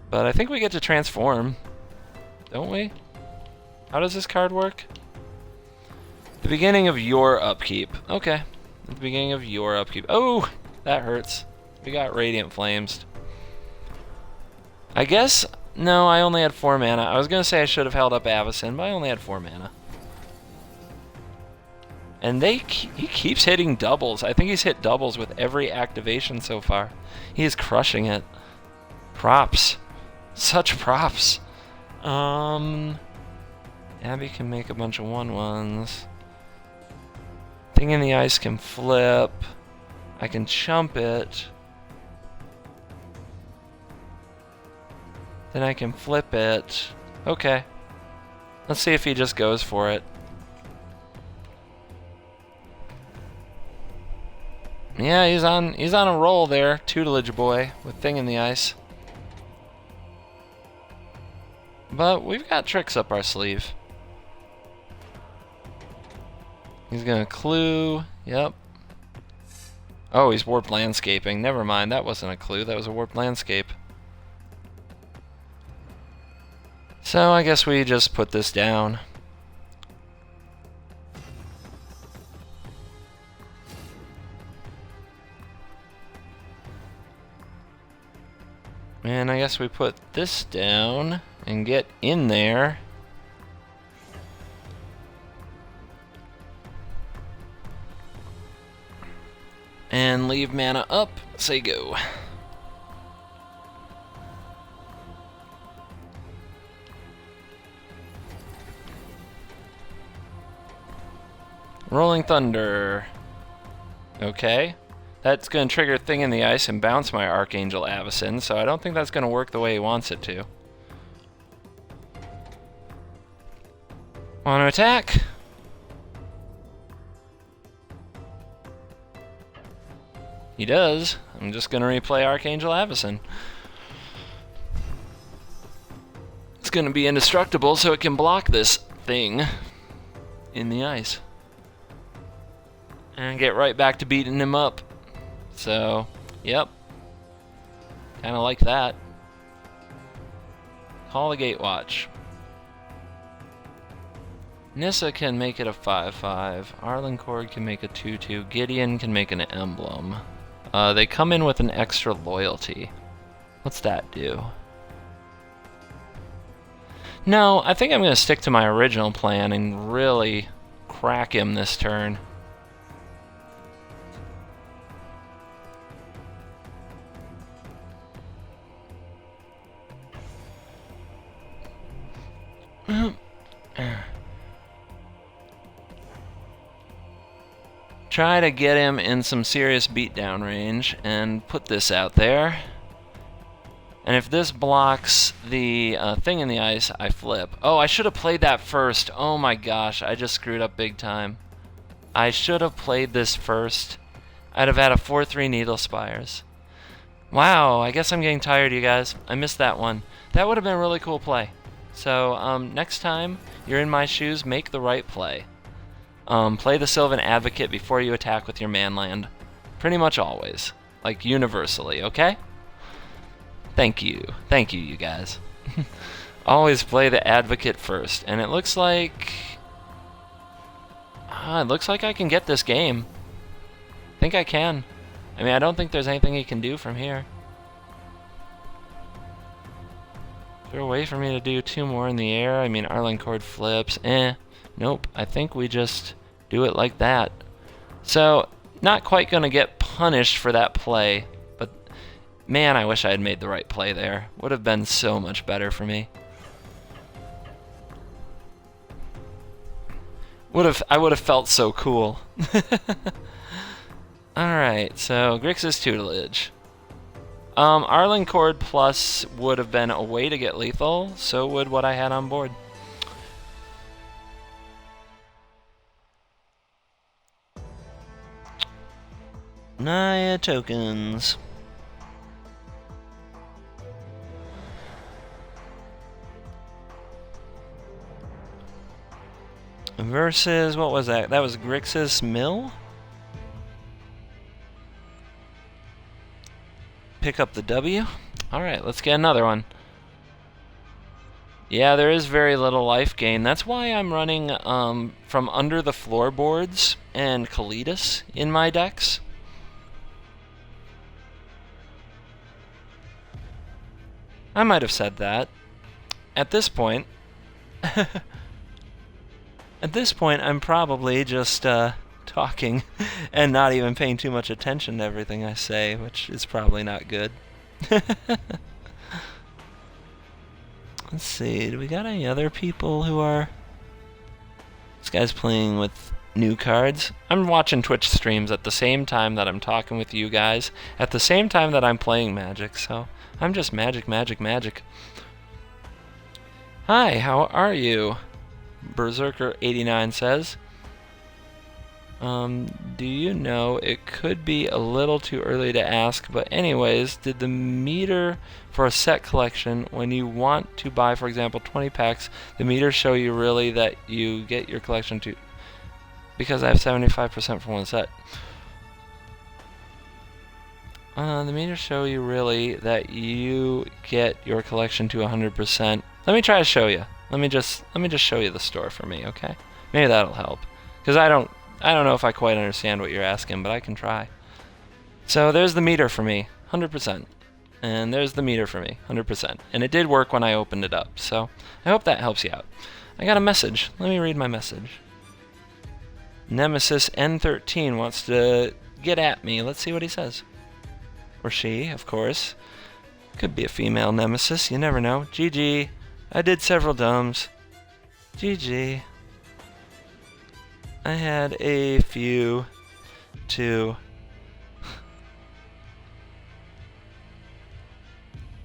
But I think we get to transform, don't we? How does this card work? The beginning of your upkeep. Okay. At the beginning of your upkeep. Oh, that hurts. We got Radiant Flames. I guess, no, I only had 4 mana. I was gonna say I should have held up Avacyn, but I only had 4 mana. And he keeps hitting doubles. I think he's hit doubles with every activation so far. He is crushing it. Props. Such props. Abby can make a bunch of 1/1s. Thing in the Ice can flip. I can chump it. Then I can flip it. Okay. Let's see if he just goes for it. Yeah, he's on a roll there, tutelage boy, with thing in the ice. But we've got tricks up our sleeve. He's gonna clue, yep. Oh, he's warped landscaping. Never mind, that wasn't a clue, that was a warped landscape. So I guess we just put this down. And I guess we put this down and get in there. And leave mana up, say go. Rolling Thunder. Okay. That's going to trigger Thing in the Ice and bounce my Archangel Avacyn, so I don't think that's going to work the way he wants it to. Want to attack? He does. I'm just going to replay Archangel Avacyn. It's going to be indestructible so it can block this thing in the ice. And get right back to beating him up. So, yep. Kind of like that. Call the Gatewatch. Nissa can make it a 5/5. Arlencord can make a 2/2. Gideon can make an emblem. They come in with an extra loyalty. What's that do? No, I think I'm going to stick to my original plan and really crack him this turn. Try to get him in some serious beatdown range and put this out there. And if this blocks the thing in the ice, I flip. Oh, I should have played that first. Oh my gosh, I just screwed up big time. I should have played this first. I'd have had a 4/3 Needle Spires. Wow, I guess I'm getting tired, you guys. I missed that one. That would have been a really cool play. So next time you're in my shoes, make the right play. Play the Sylvan Advocate before you attack with your manland. Pretty much always. Like, universally, okay? Thank you. Thank you, you guys. Always play the Advocate first. And it looks like... it looks like I can get this game. I think I can. I mean, I don't think there's anything he can do from here. Is there a way for me to do 2 more in the air? I mean, Arlencord flips. Nope. I think we just do it like that. So, not quite going to get punished for that play. But, man, I wish I had made the right play there. Would have been so much better for me. I would have felt so cool. Alright, so Grixis Tutelage. Arlencord plus would have been a way to get lethal, so would what I had on board. Naya tokens. Versus, what was that? That was Grixis Mill? Pick up the W. Alright, let's get another one. Yeah, there is very little life gain. That's why I'm running from under the floorboards and Kalidas in my decks. I might have said that. At this point... At this point, I'm probably just talking and not even paying too much attention to everything I say, which is probably not good. Let's see, do we got any other people who are... This guy's playing with New cards. I'm watching Twitch streams at the same time that I'm talking with you guys, at the same time that I'm playing Magic, so I'm just magic. Hi, how are you? Berserker89 says. Do you know, it could be a little too early to ask, but anyways, did the meter for a set collection, when you want to buy, for example, 20 packs, the meter show you really that you get your collection to... Because I have 75% for one set. The meters show you really that you get your collection to 100%. Let me try to show you. Let me just show you the store for me, okay? Maybe that'll help. Because I don't know if I quite understand what you're asking, but I can try. So there's the meter for me, 100%. And there's the meter for me, 100%. And it did work when I opened it up, so I hope that helps you out. I got a message. Let me read my message. Nemesis N13 wants to get at me. Let's see what he says. Or she, of course. Could be a female nemesis, you never know. GG. I did several dumbs. GG. I had a few too.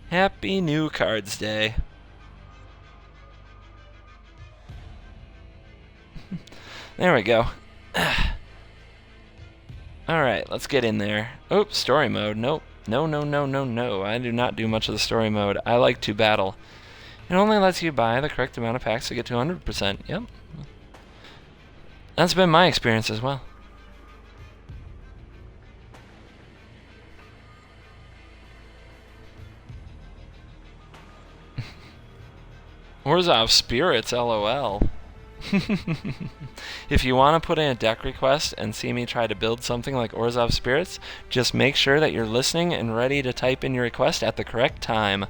Happy New Cards Day. There we go. Alright, let's get in there. Oops, story mode. Nope. No. I do not do much of the story mode. I like to battle. It only lets you buy the correct amount of packs to get to 100%. Yep. That's been my experience as well. Orzhov Spirits, LOL. If you want to put in a deck request and see me try to build something like Orzhov Spirits, just make sure that you're listening and ready to type in your request at the correct time.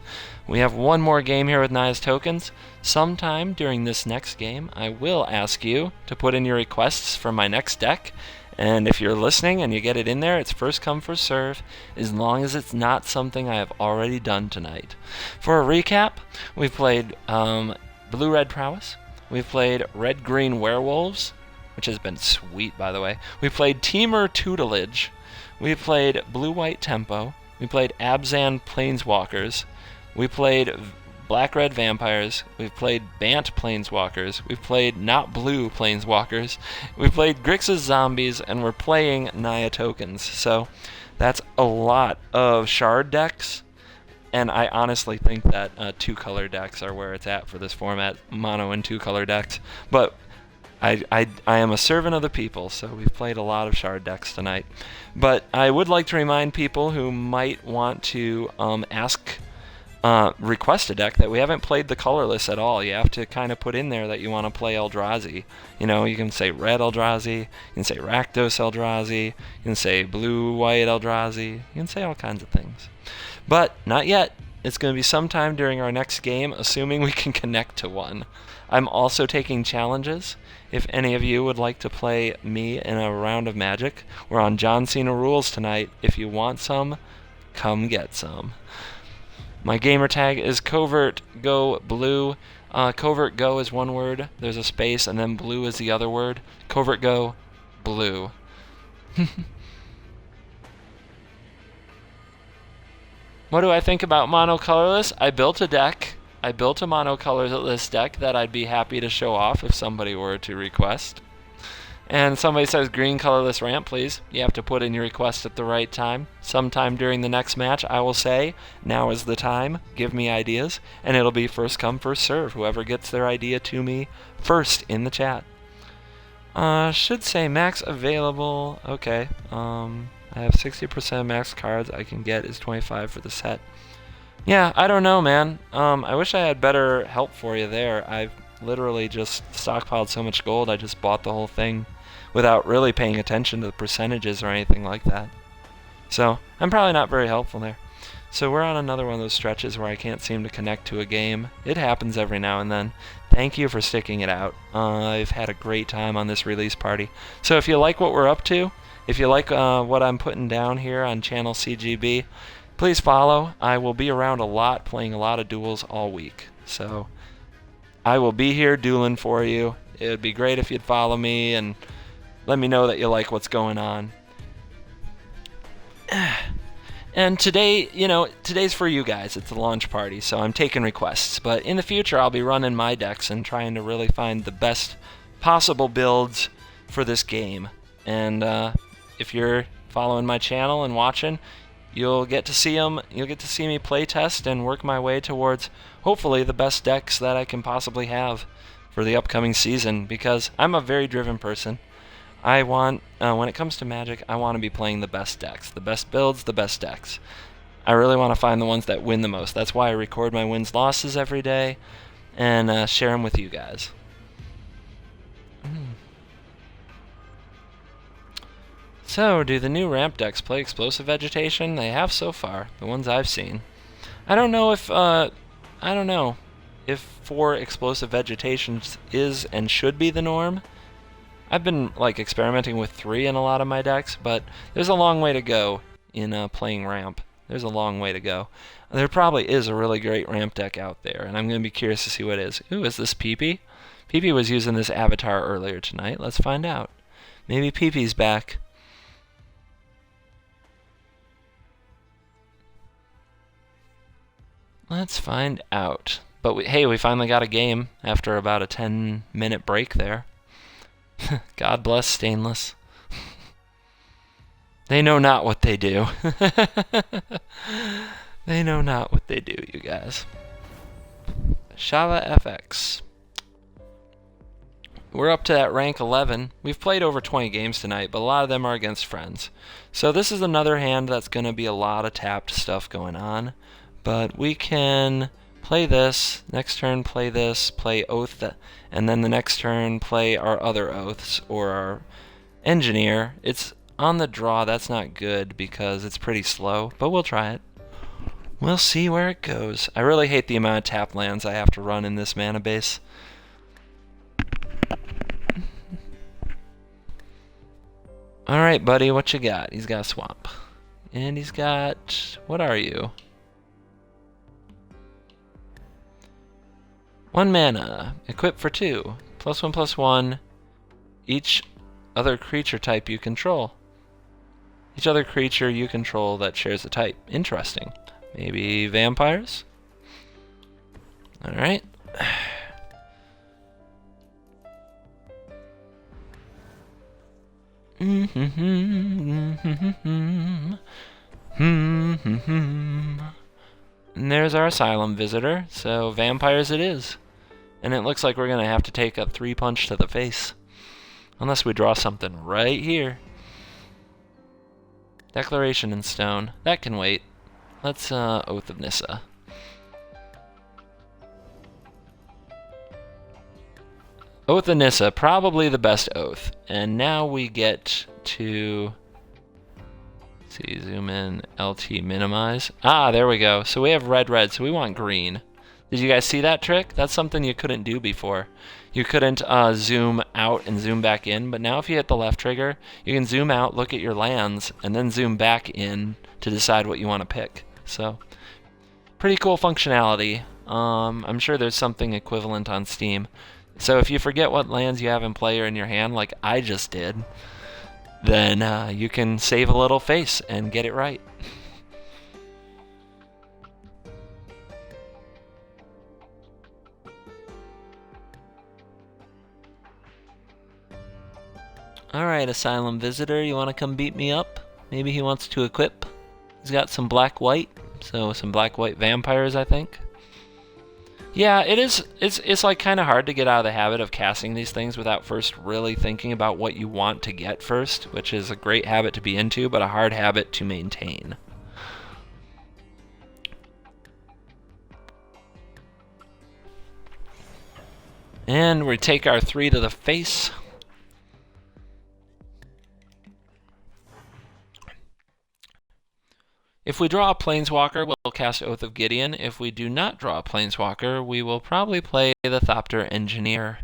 We have one more game here with Naya's Tokens. Sometime during this next game, I will ask you to put in your requests for my next deck. And if you're listening and you get it in there, it's first come, first serve, as long as it's not something I have already done tonight. For a recap, we've played Blue-Red Prowess. We've played Red-Green Werewolves, which has been sweet, by the way. We played Temur Tutelage. We played Blue-White Tempo. We played Abzan Planeswalkers. We played Black-Red Vampires. We've played Bant Planeswalkers. We've played Not Blue Planeswalkers. We played Grixis Zombies, and we're playing Naya Tokens. So that's a lot of shard decks. And I honestly think that two-color decks are where it's at for this format, mono and two-color decks. But I am a servant of the people, so we've played a lot of shard decks tonight. But I would like to remind people who might want to request a deck that we haven't played the colorless at all. You have to kind of put in there that you want to play Eldrazi. You know, you can say red Eldrazi, you can say Rakdos Eldrazi, you can say blue-white Eldrazi, you can say all kinds of things. But not yet. It's going to be sometime during our next game, assuming we can connect to one. I'm also taking challenges. If any of you would like to play me in a round of Magic, we're on John Cena rules tonight. If you want some, come get some. My gamer tag is Covert Go Blue. Covert Go is one word. There's a space, and then blue is the other word. Covert Go Blue. What do I think about mono colorless? I built a deck. I built a mono colorless deck that I'd be happy to show off if somebody were to request. And somebody says green colorless ramp, please. You have to put in your request at the right time. Sometime during the next match, I will say, now is the time. Give me ideas. And it'll be first come, first serve. Whoever gets their idea to me first in the chat. Should say max available. Okay. I have 60% max cards I can get is 25 for the set. Yeah, I don't know, man. I wish I had better help for you there. I've literally just stockpiled so much gold, I just bought the whole thing without really paying attention to the percentages or anything like that. So, I'm probably not very helpful there. So we're on another one of those stretches where I can't seem to connect to a game. It happens every now and then. Thank you for sticking it out. I've had a great time on this release party. So if you like what we're up to, if you like what I'm putting down here on channel CGB, please follow. I will be around a lot, playing a lot of duels all week. So I will be here dueling for you. It would be great if you'd follow me and let me know that you like what's going on. And today, today's for you guys. It's a launch party, so I'm taking requests. But in the future, I'll be running my decks and trying to really find the best possible builds for this game. And if you're following my channel and watching, you'll get to see them. You'll get to see me play test and work my way towards, hopefully, the best decks that I can possibly have for the upcoming season, because I'm a very driven person. I want, when it comes to Magic, I want to be playing the best decks, the best builds, the best decks. I really want to find the ones that win the most. That's why I record my wins, losses every day, and share them with you guys. So, do the new ramp decks play explosive vegetation? They have so far, the ones I've seen. I don't know if 4 explosive vegetations is and should be the norm. I've been experimenting with 3 in a lot of my decks, but there's a long way to go in playing ramp. There's a long way to go. There probably is a really great ramp deck out there, and I'm going to be curious to see what it is. Ooh, is this Pee-Pee? Pee-Pee was using this avatar earlier tonight. Let's find out. Maybe Pee-Pee's back. Let's find out. But we finally got a game after about a 10-minute break there. God bless Stainless. They know not what they do. They know not what they do, you guys. Shava FX. We're up to that rank 11. We've played over 20 games tonight, but a lot of them are against friends. So this is another hand that's going to be a lot of tapped stuff going on. But we can play this, next turn play this, play Oath, and then the next turn play our other Oaths or our Engineer. It's on the draw. That's not good because it's pretty slow, but we'll try it. We'll see where it goes. I really hate the amount of tap lands I have to run in this mana base. Alright, buddy, what you got? He's got a Swamp. And he's got... what are you? 1 mana, equip for 2, +1/+1, each other creature type you control. Each other creature you control that shares a type. Interesting. Maybe vampires? Alright. And there's our Asylum Visitor, so vampires it is. And it looks like we're going to have to take a 3-punch to the face. Unless we draw something right here. Declaration in Stone. That can wait. Let's Oath of Nissa. Oath of Nissa, probably the best oath. And now we get to... see, zoom in, LT minimize. Ah, there we go. So we have red, so we want green. Did you guys see that trick? That's something you couldn't do before. You couldn't zoom out and zoom back in, but now if you hit the left trigger, you can zoom out, look at your lands, and then zoom back in to decide what you want to pick. So, pretty cool functionality. I'm sure there's something equivalent on Steam. So if you forget what lands you have in play or in your hand, like I just did, then you can save a little face and get it right. Alright, Asylum Visitor, you want to come beat me up? Maybe he wants to equip. He's got some black-white, so some black-white vampires, I think. Yeah, it's like kind of hard to get out of the habit of casting these things without first really thinking about what you want to get first, which is a great habit to be into, but a hard habit to maintain. And we take our 3 to the face. If we draw a Planeswalker, we'll cast Oath of Gideon. If we do not draw a Planeswalker, we will probably play the Thopter Engineer.